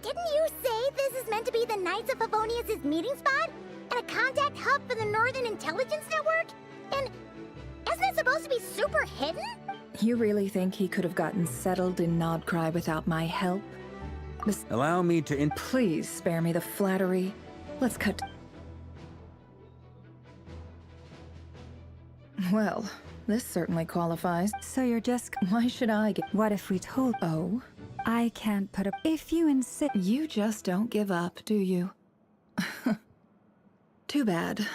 Didn't you say this is meant to be the Knights of Favonius' meeting spot? And a contact hub for the Northern Intelligence Network? And isn't it supposed to be super hidden? You really think he could have gotten settled in Nodcry without my help? Allow me to Please spare me the flattery. Let's cut... Well, this certainly qualifies. So you're just... Why should I get... What if we told... Oh? I can't put up... If you insist... You just don't give up, do you? Too bad.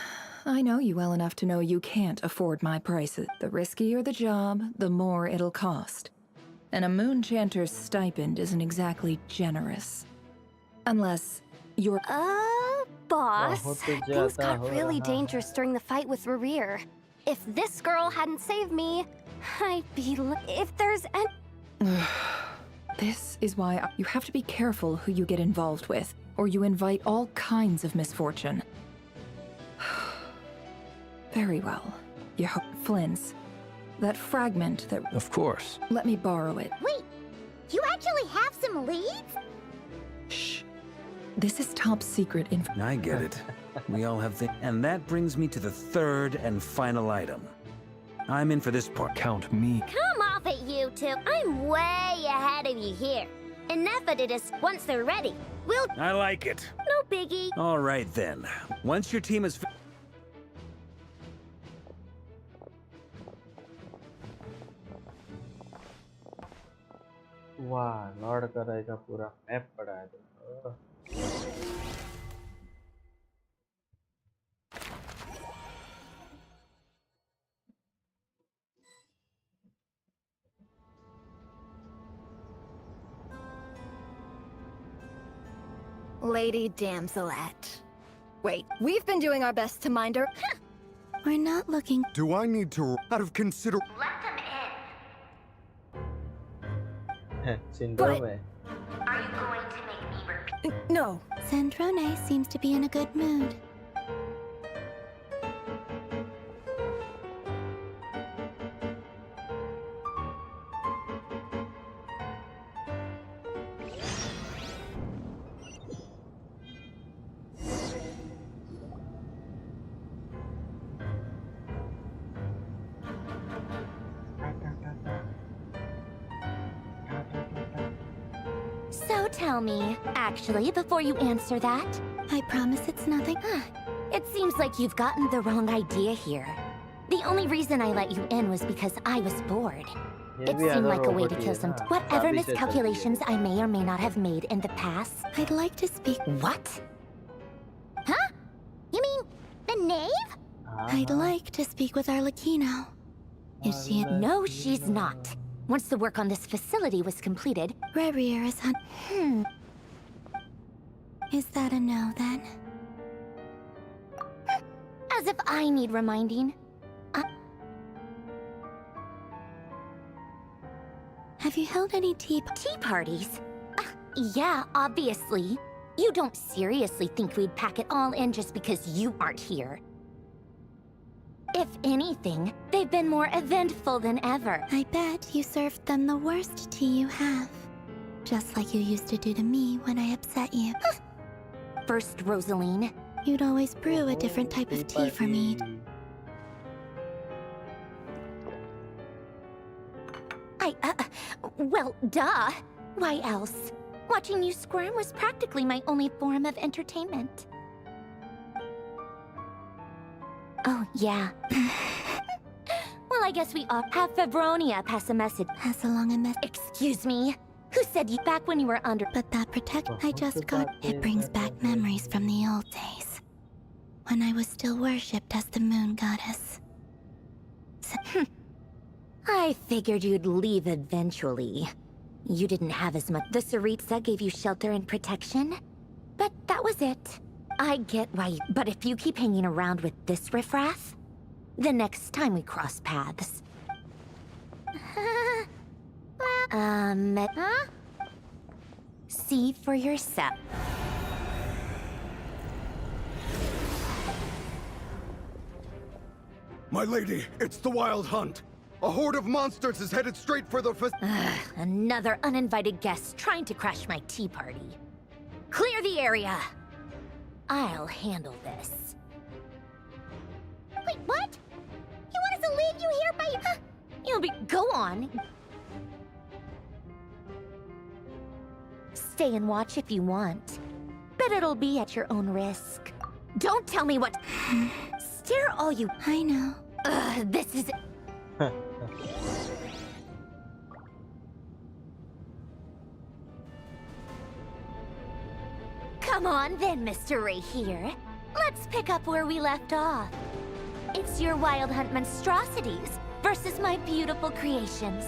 I know you well enough to know you can't afford my prices. The riskier the job, the more it'll cost. And a moon chanter's stipend isn't exactly generous. Unless you're... Boss, things got really dangerous during the fight with Rerir. If this girl hadn't saved me, I'd be... If there's an... This is why you have to be careful who you get involved with, or you invite all kinds of misfortune. Very well. You hope... Flynn's. That fragment that... Of course. Let me borrow it. Wait, you actually have some leads? Shh. This is top secret info. I get it. We all have things. And that brings me to the third and final item. I'm in for this part. Count me. Come off it, you two. I'm way ahead of you here. Enough of this once they're ready. We'll... I like it. No biggie. All right, then. Once your team is... वाह Lord करेगा पूरा map पड़ा है तो Lady Damselette. Wait, we've been doing our best to mind her. We're not looking... Do I need to... Out of consider... Let them in. Syndrome है Are you going to make me repeat? No. Sandrone seems to be in a good mood. So tell me, actually, before you answer that... I promise it's nothing. It seems like you've gotten the wrong idea here. The only reason I let you in was because I was bored. It seemed like a way to kill some... Whatever miscalculations I may or may not have made in the past... I'd like to speak... What? Huh? You mean the knave? I'd like to speak with Arlecchino. Is she... No, she's not. Once the work on this facility was completed... Rerir is on... Is that a no, then? As if I need reminding. Have you held any tea parties? Yeah, obviously. You don't seriously think we'd pack it all in just because you aren't here. If anything, they've been more eventful than ever. I bet you served them the worst tea you have. Just like you used to do to me when I upset you. First, Rosaline. You'd always brew a different type of tea for me. Well, duh. Why else? Watching you squirm was practically my only form of entertainment. Oh, yeah. Well, I guess we all have Febronia pass a message. Pass along a message. Excuse me? Who said you back when you were under? But that I just got. It brings back memories from the old days. When I was still worshipped as the moon goddess. I figured you'd leave eventually. You didn't have as much. The Tsaritsa gave you shelter and protection, but that was it. I get why you... But if you keep hanging around with this riffraff, the next time we cross paths... Huh? See for yourself. My lady, it's the Wild Hunt. A horde of monsters is headed straight for the Another uninvited guest trying to crash my tea party. Clear the area. I'll handle this. Wait, what? You want us to leave you here by... You'll be... Go on. Stay and watch if you want. But it'll be at your own risk. Don't tell me what... Stare all you... I know. This is... Come on then, Mr. Ray here. Let's pick up where we left off. It's your Wild Hunt monstrosities versus my beautiful creations.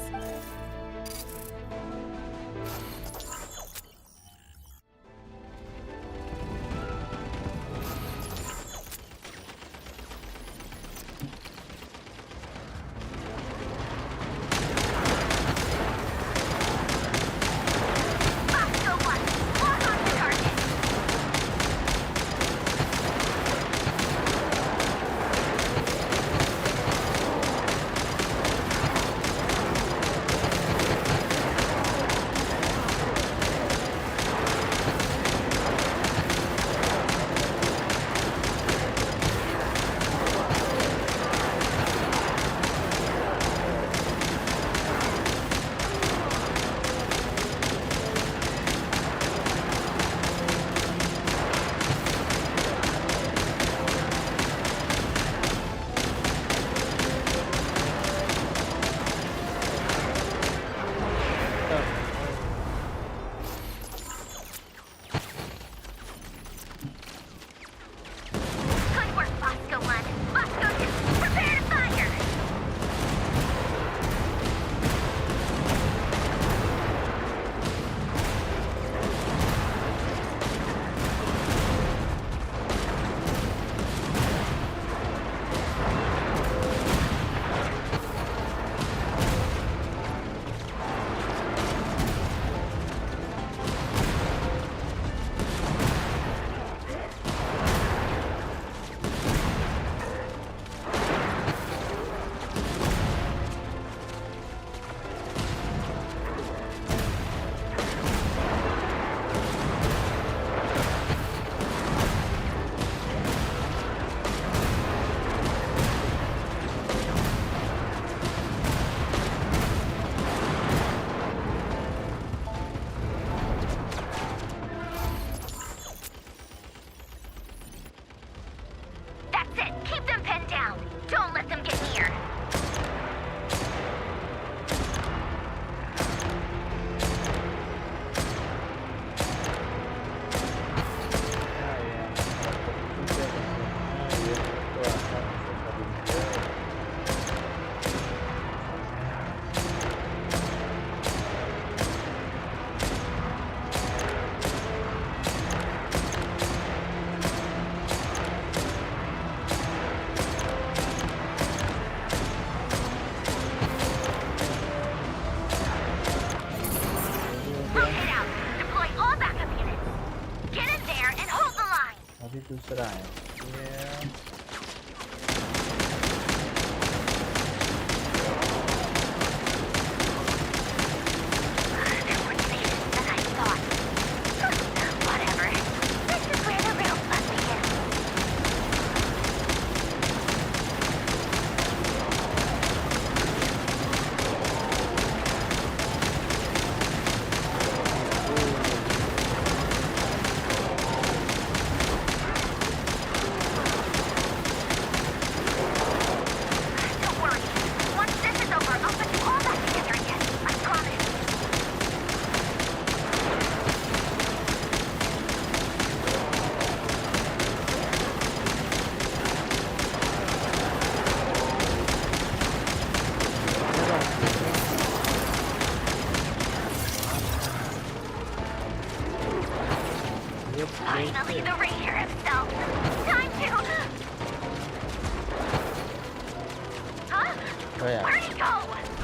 गया Where'd he go?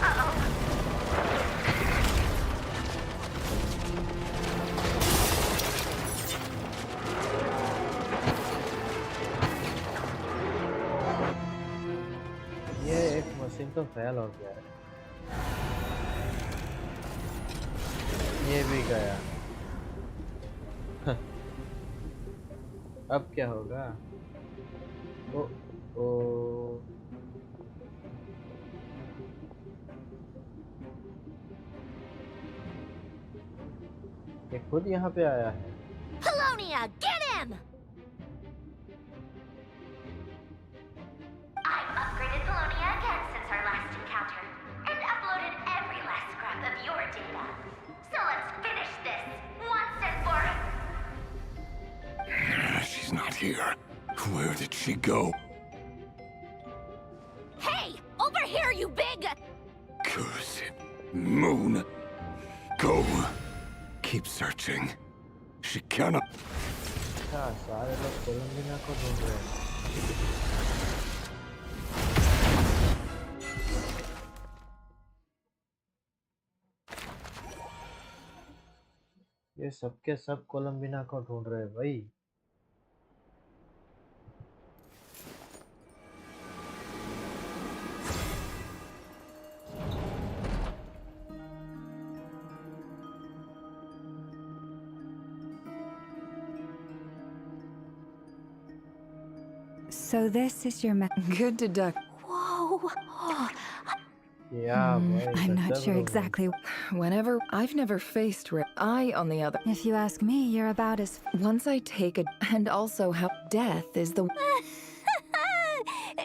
Uh-oh. ये एक machine तो fail हो गया है। ये भी गया। अब क्या होगा? ओ ओ ये खुद यहाँ पे आया है। Polonia, get him! I've upgraded Polonia again since our last encounter, and uploaded every last scrap of your data. So let's finish this, once and for... She's not here. Where did she go? Hey! Over here, you big... Curse it. Moon. Go. Keep searching. She cannot... अच्छा सारे लोग कोलंबिना को ढूंढ रहे हैं। ये सबके सब कोलंबिना को ढूंढ रहे हैं भाई। So this is your Good deduct. Whoa. Yeah, I'm not sure exactly. Whenever I've never faced I, on the other. If you ask me, you're about as... Once I take a... And also how death is the...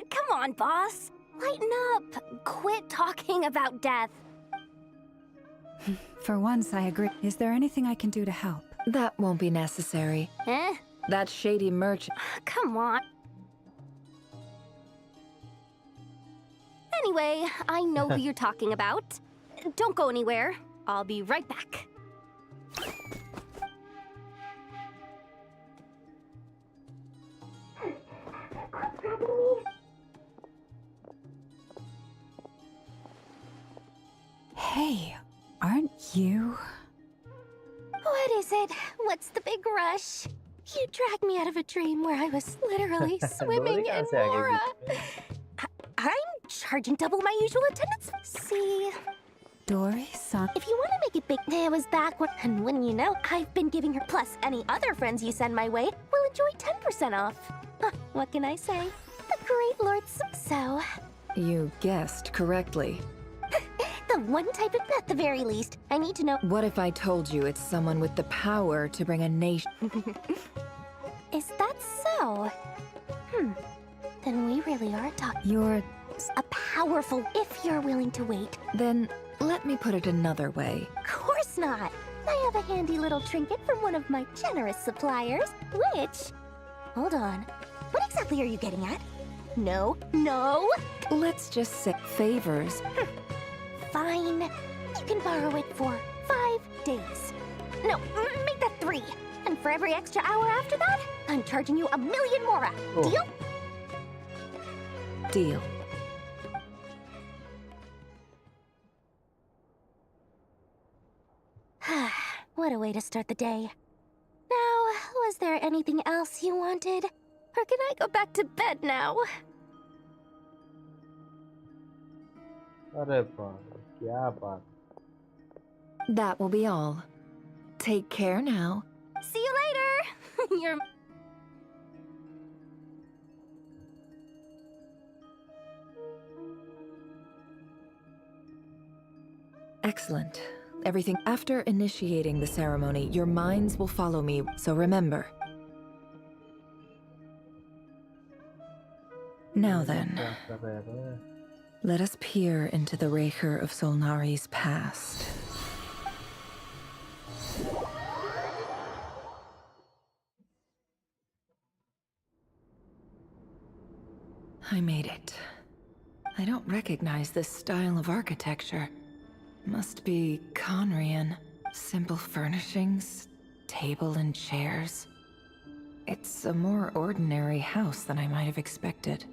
Come on, boss. Lighten up. Quit talking about death. For once, I agree. Is there anything I can do to help? That won't be necessary. Eh? That shady merchant... Come on. Anyway, I know who you're talking about. Don't go anywhere. I'll be right back. Hey, aren't you... What is it? What's the big rush? You dragged me out of a dream where I was literally swimming in Mora. I'm charging double my usual attendance. See? Dory-san... If you want to make it big, it was back when... And when you know, I've been giving her... Plus, any other friends you send my way will enjoy 10% off. What can I say? The great Lord... So... You guessed correctly. The one type of... At the very least, I need to know... What if I told you it's someone with the power to bring a nation... Is that so? Then we really are talking... You're... A powerful... If you're willing to wait. Then, let me put it another way. Of course not! I have a handy little trinket from one of my generous suppliers, which... Hold on. What exactly are you getting at? No, no! Let's just say favors. Fine. You can borrow it for 5 days. No, make that 3. And for every extra hour after that, I'm charging you 1,000,000 more. Oh. Deal? Deal. What a way to start the day. Now, was there anything else you wanted? Or can I go back to bed now? अरे बाप क्या बात। That will be all. Take care now. See you later! You're... Excellent. Everything after initiating the ceremony, your minds will follow me, so remember. Now then, let us peer into the Raker of Solnari's past. I made it. I don't recognize this style of architecture. Must be Conrian. Simple furnishings, table and chairs. It's a more ordinary house than I might have expected.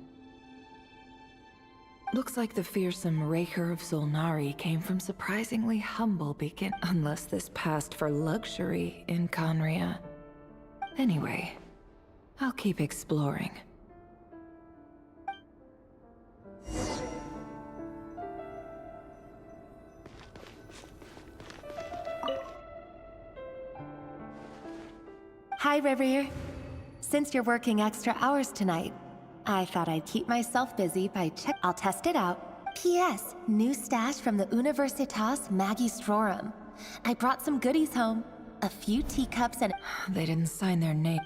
Looks like the fearsome Raker of Solnari came from surprisingly humble begin, unless this passed for luxury in Conria. Anyway, I'll keep exploring. Hi, Reverie. Since you're working extra hours tonight, I thought I'd keep myself busy by I'll test it out. P.S. New stash from the Universitas Magistrorum. I brought some goodies home. A few teacups and... They didn't sign their name.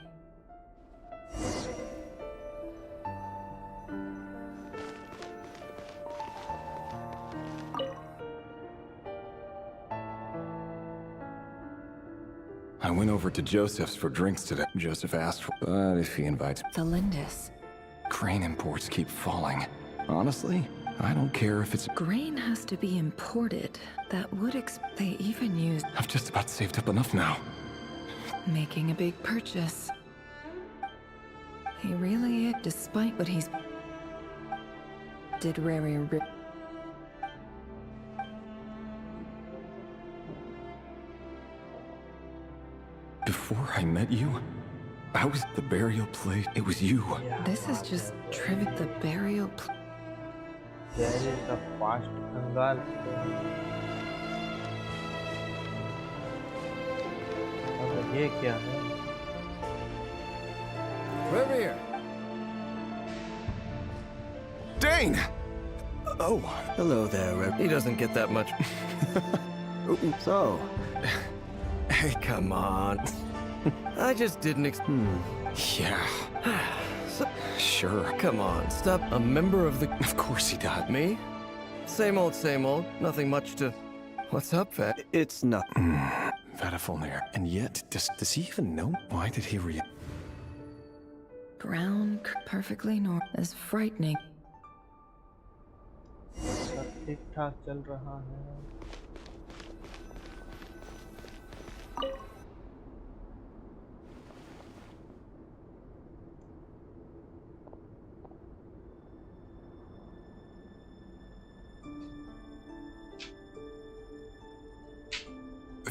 I went over to Joseph's for drinks today. Joseph asked for, but if he invites... The Lindis. Grain imports keep falling. Honestly, I don't care if it's... Grain has to be imported. That would they even use... I've just about saved up enough now. Making a big purchase. He really, despite what he's... Did Rary rip... Before I met you, I was the burial place. It was you. This is just trivial. The burial place. There is a past Kangal. अब ये क्या है? Revere! Dane! Oh, hello there, Rev. He doesn't get that much. So, hey, come on. I just didn't Yeah. Sure. Come on, stop. A member of the... Of course he does. Me? Same old, nothing much to... What's up, Vet? It's not... Vatafulnir. And yet, does he even know? Why did he Brown, perfectly normal. Is frightening. सब ठीक ठाक चल रहा है.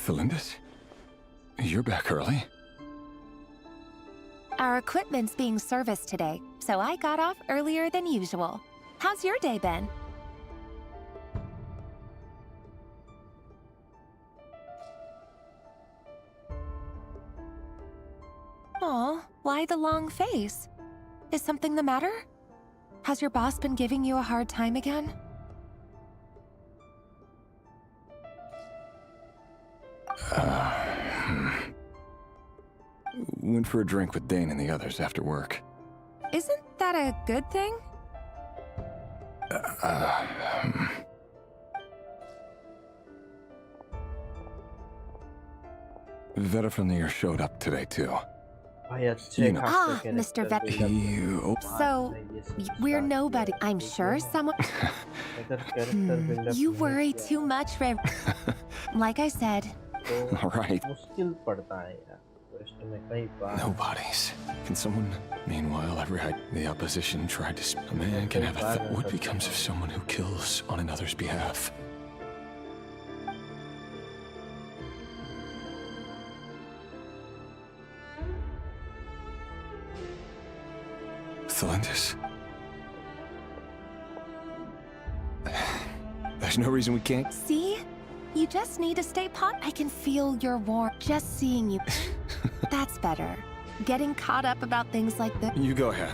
Felindis? You're back early. Our equipment's being serviced today, so I got off earlier than usual. How's your day been? Aw, why the long face? Is something the matter? Has your boss been giving you a hard time again? Went for a drink with Dane and the others after work. Isn't that a good thing? Vatafulnir showed up today too. Mr. Vet. So, we're nobody. I'm sure someone... You worry too much, Rev. Like I said... Right. मुश्किल पड़ता है यार. Quest में कई बार. Nobody's. Can someone... Meanwhile, the opposition tried to... A man can have a... What becomes of someone who kills on another's behalf? Thelindis? There's no reason we can't... See? You just need to stay pot. I can feel your warmth just seeing you. That's better. Getting caught up about things like this. You go ahead.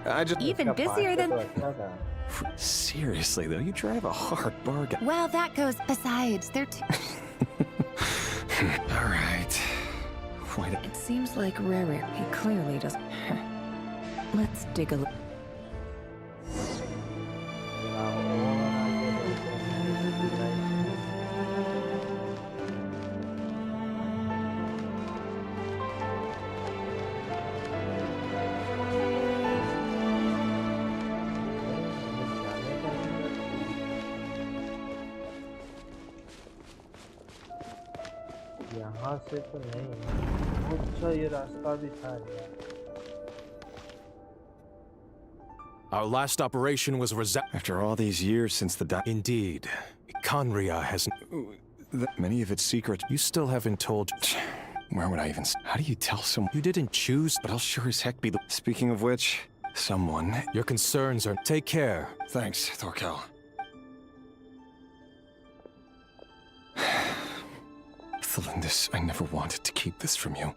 I just... Even busier than... Seriously, though, you drive a hard bargain. Well, that goes... Besides, they're too... All right. It seems like Rary. He clearly doesn't... Let's dig a little. यहाँ से तो नहीं. अच्छा ये रास्ता भी था यार. Our last operation was After all these years since the Indeed. Conria has... Many of its secrets... You still haven't told... Where would I even... How do you tell someone... You didn't choose... But I'll sure as heck be the... Speaking of which, someone... Your concerns are... Take care. Thanks, Thorkel. Thelindis, I never wanted to keep this from you.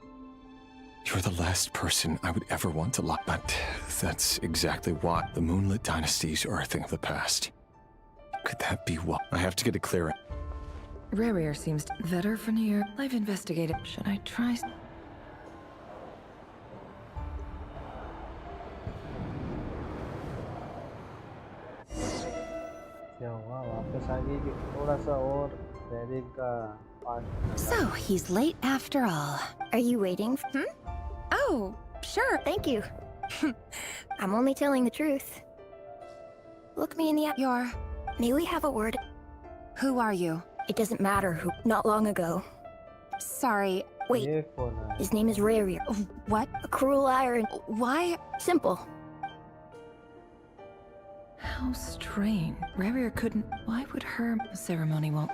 You're the last person I would ever want to lie. But that's exactly why the Moonlit Dynasties are a thing of the past. Could that be what? I have to get it clear. Rerir seems better for near. I've investigated. Should I try? क्या हुआ वापस आ गई कि थोड़ा सा और रेडिक का part So, he's late after all. Are you waiting? Oh, sure, thank you. I'm only telling the truth. Look me in the eye. May we have a word? Who are you? It doesn't matter who. Not long ago. Sorry. Wait. His name is Rerir. What? A cruel liar and... Why? Simple. How strange. Rerir couldn't. Why would her ceremony won't?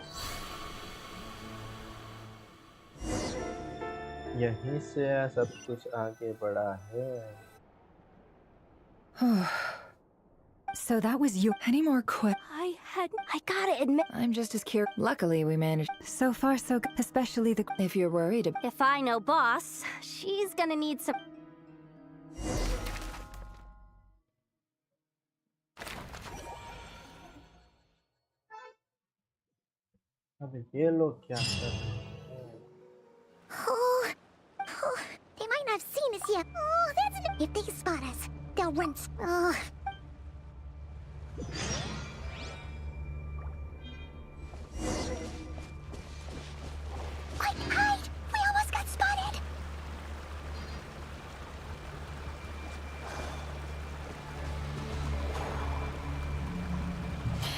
यहीं से सब कुछ आगे बढ़ा है. So that was you. Any more quick? I gotta admit. I'm just as curious. Luckily, we managed. So far, so good. Especially the... If you're worried... If I know boss, she's gonna need some... अबे ये लोग क्या कर रहे हैं? They might not have seen us yet. Oh, that's an... If they spot us, they'll run. Oh. Quick, hide! We almost got spotted.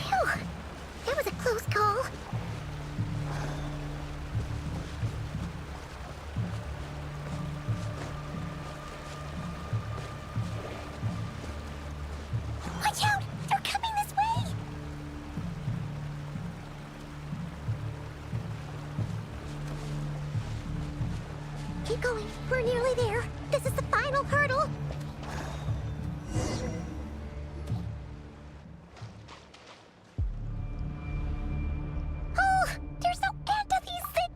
Phew. That was a close call. Watch out! They're coming this way! Keep going. We're nearly there. This is the final hurdle. Oh, there's no end to these things.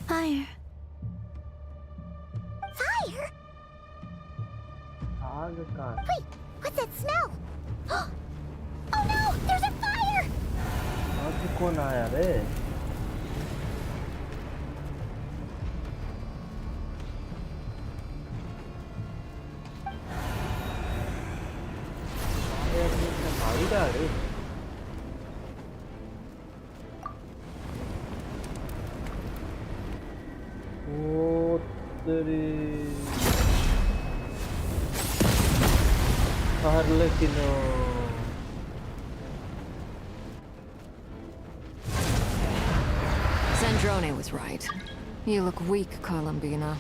Fire. Fire? आग कहाँ? Wait, what's that smell? Oh no, there's a fire! आग कौन आया रे? भाई का रे? ओ तेरी Harlequino. Zandrone was right. You look weak, Columbina.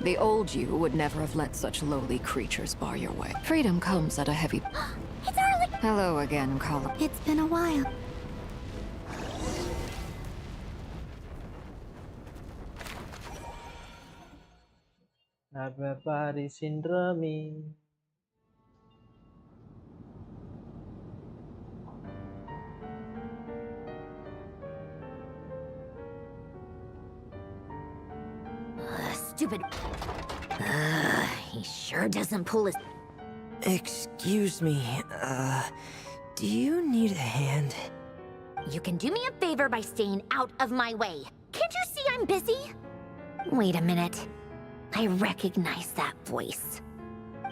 The old you would never have let such lowly creatures bar your way. Freedom comes at a heavy... It's Harley! Hello again, Colum. It's been a while. Everybody syndrome. Stupid. He sure doesn't pull his... Excuse me, do you need a hand? You can do me a favor by staying out of my way. Can't you see I'm busy? Wait a minute. I recognize that voice.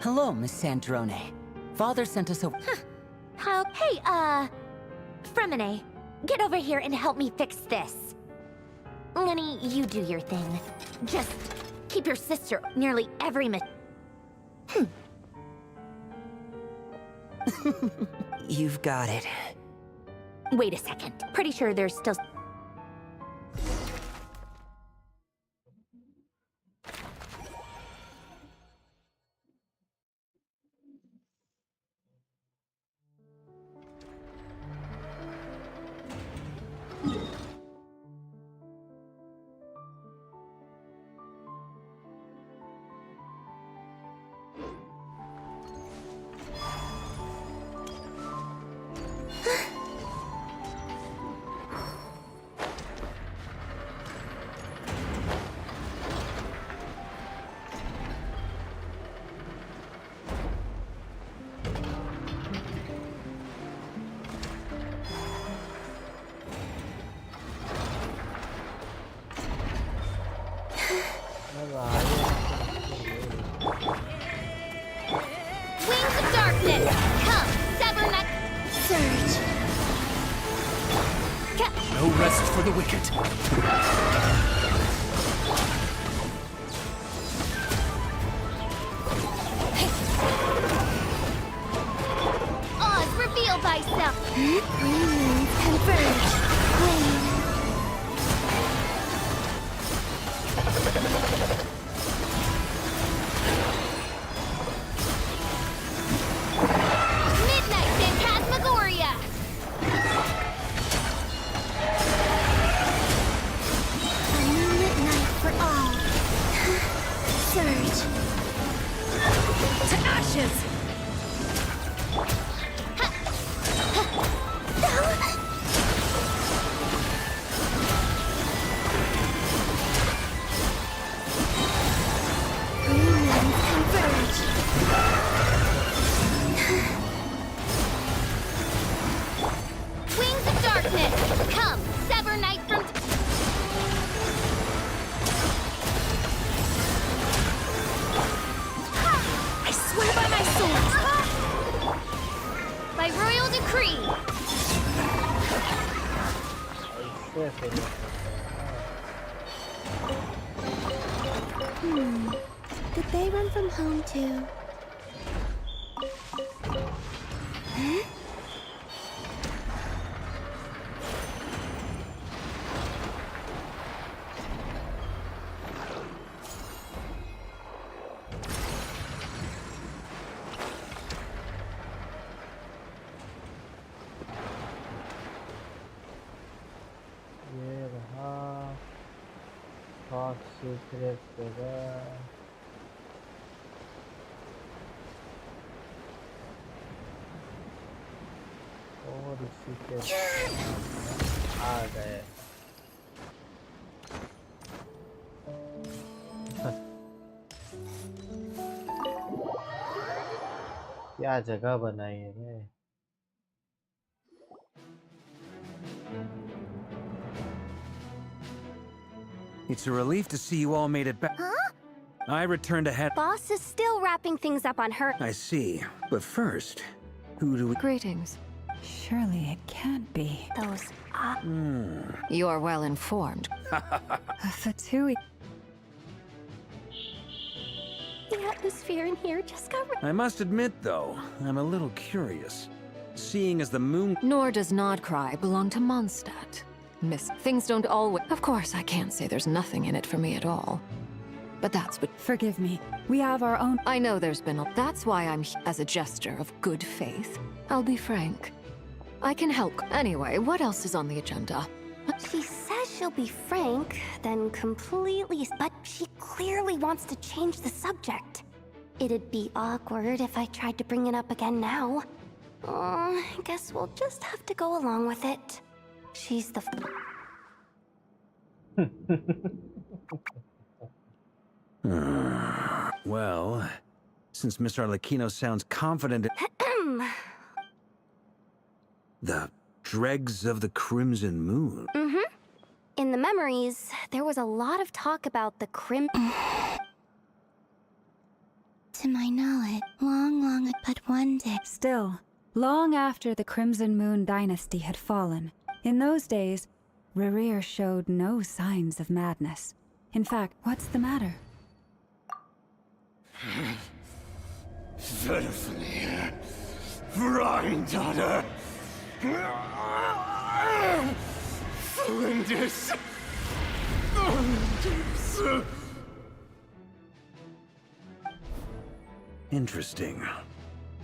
Hello, Miss Sandrone. Father sent us over. Hey, Fremine. get over here and help me fix this. Lenny, you do your thing. Just keep your sister nearly every minute. You've got it. Wait a second. Pretty sure there's still... Wings of darkness! Come, sever neck! Surge! No rest for the wicked. Oz, reveal thyself! Green converge! Flame! Midnight Phantasmagoria! A new midnight for all. Surge! To ashes! Greenlands converge! Wings of darkness! Come, sever night from... I swear by my sword! By royal decree! Did they run from home too? Huh? ये रहा top secret जगह और इसी के आ गए क्या जगह बनाई है रे It's a relief to see you all made it back. Huh? I returned ahead. Boss is still wrapping things up on her. I see. But first, who do we... Greetings. Surely it can't be. Those... You're well informed. Fatui. The atmosphere in here just got... I must admit, though, I'm a little curious. Seeing as the moon... Nor does Nodcry belong to Mondstadt. Miss, things don't always... Of course, I can't say there's nothing in it for me at all. But that's what... Forgive me. We have our own... I know there's been a... That's why I'm as a gesture of good faith. I'll be frank. I can help. Anyway, what else is on the agenda? She says she'll be frank, then completely... But she clearly wants to change the subject. It'd be awkward if I tried to bring it up again now. I guess we'll just have to go along with it. She's the... Well, since Miss Arlecchino sounds confident... The dregs of the Crimson Moon. In the memories, there was a lot of talk about the To my knowledge, long but one day. Still, long after the Crimson Moon dynasty had fallen, In those days, Rerir showed no signs of madness. In fact, what's the matter? Verfnir, Freindaughter, Flinders. Interesting.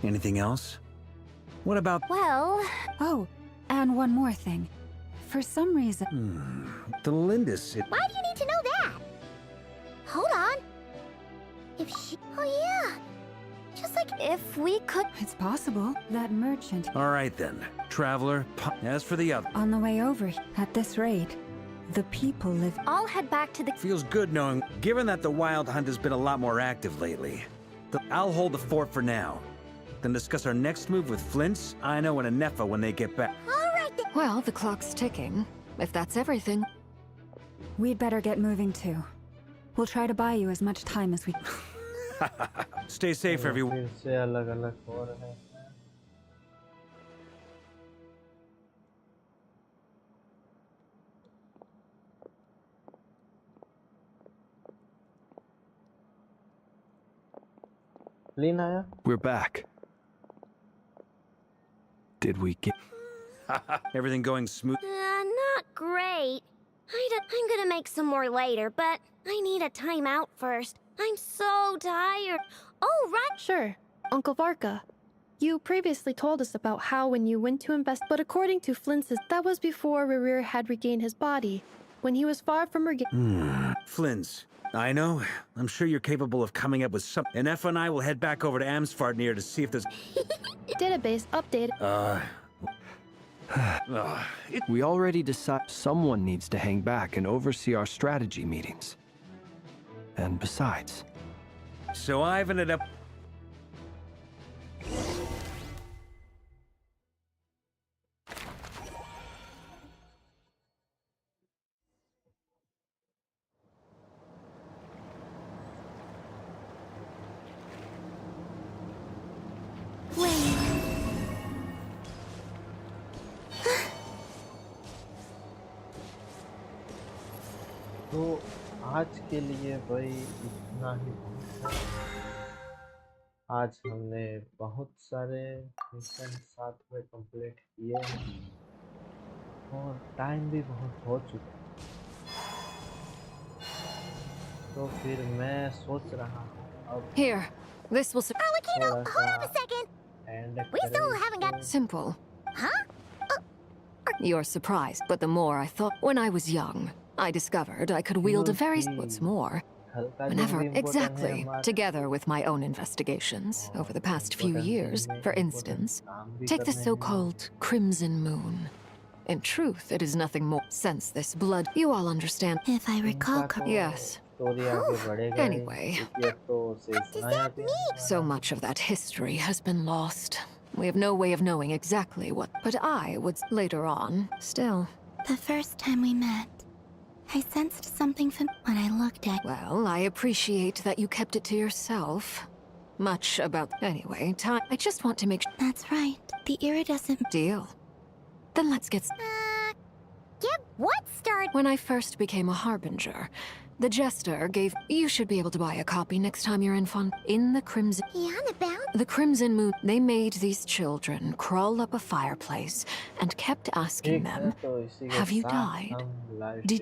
Anything else? What about... Well... Oh, and one more thing. For some reason... the Lindis... Why do you need to know that? Hold on. If she... Oh yeah. Just like if we could... It's possible. That merchant... All right then. Traveler, as for the other... On the way over, at this rate, the people live... I'll head back to the... Feels good knowing, given that the Wild Hunt has been a lot more active lately. I'll hold the fort for now. Then discuss our next move with Flints, Aino, and Anefa when they get back. All right then. Well, the clock's ticking. If that's everything... We'd better get moving too. We'll try to buy you as much time as we... Stay safe, everyone. फिर से अलग-अलग हो रहे हैं. Lean आया? We're back. Did we get... Everything going smooth? Not great. I'm gonna make some more later, but I need a timeout first. I'm so tired. Oh, right. Sure. Uncle Varka, you previously told us about how when you went to invest, but according to Flint's, that was before Rerir had regained his body, when he was far from Flints, I know. I'm sure you're capable of coming up with something. And Efa and I will head back over to Amsfartnir to see if there's... Database updated. We already decided someone needs to hang back and oversee our strategy meetings. And besides... So I've ended up... तो आज के लिए भाई इतना ही बहुत है. आज हमने बहुत सारे मिशन साथ में कंप्लीट किए हैं और टाइम भी बहुत हो चुका है. तो फिर मैं सोच रहा हूँ अब Here, this will... Arlecchino, hold on a second. We still haven't got... Simple. Huh? You're surprised, but the more I thought... When I was young, I discovered I could wield a very... What's more, whenever... Exactly. Together with my own investigations over the past few years, for instance, take the so-called Crimson Moon. In truth, it is nothing more. Since this blood, you all understand. If I recall correctly. Yes. Anyway. So much of that history has been lost. We have no way of knowing exactly what... But I would... Later on, still... The first time we met, I sensed something from when I looked at... Well, I appreciate that you kept it to yourself. Much about... Anyway, time... I just want to make... That's right. The iridescent... Deal. Then let's get... Get what started? When I first became a Harbinger, the Jester gave... You should be able to buy a copy next time you're in fun. In the Crimson... The Crimson Moon, they made these children crawl up a fireplace and kept asking them, have you died? Did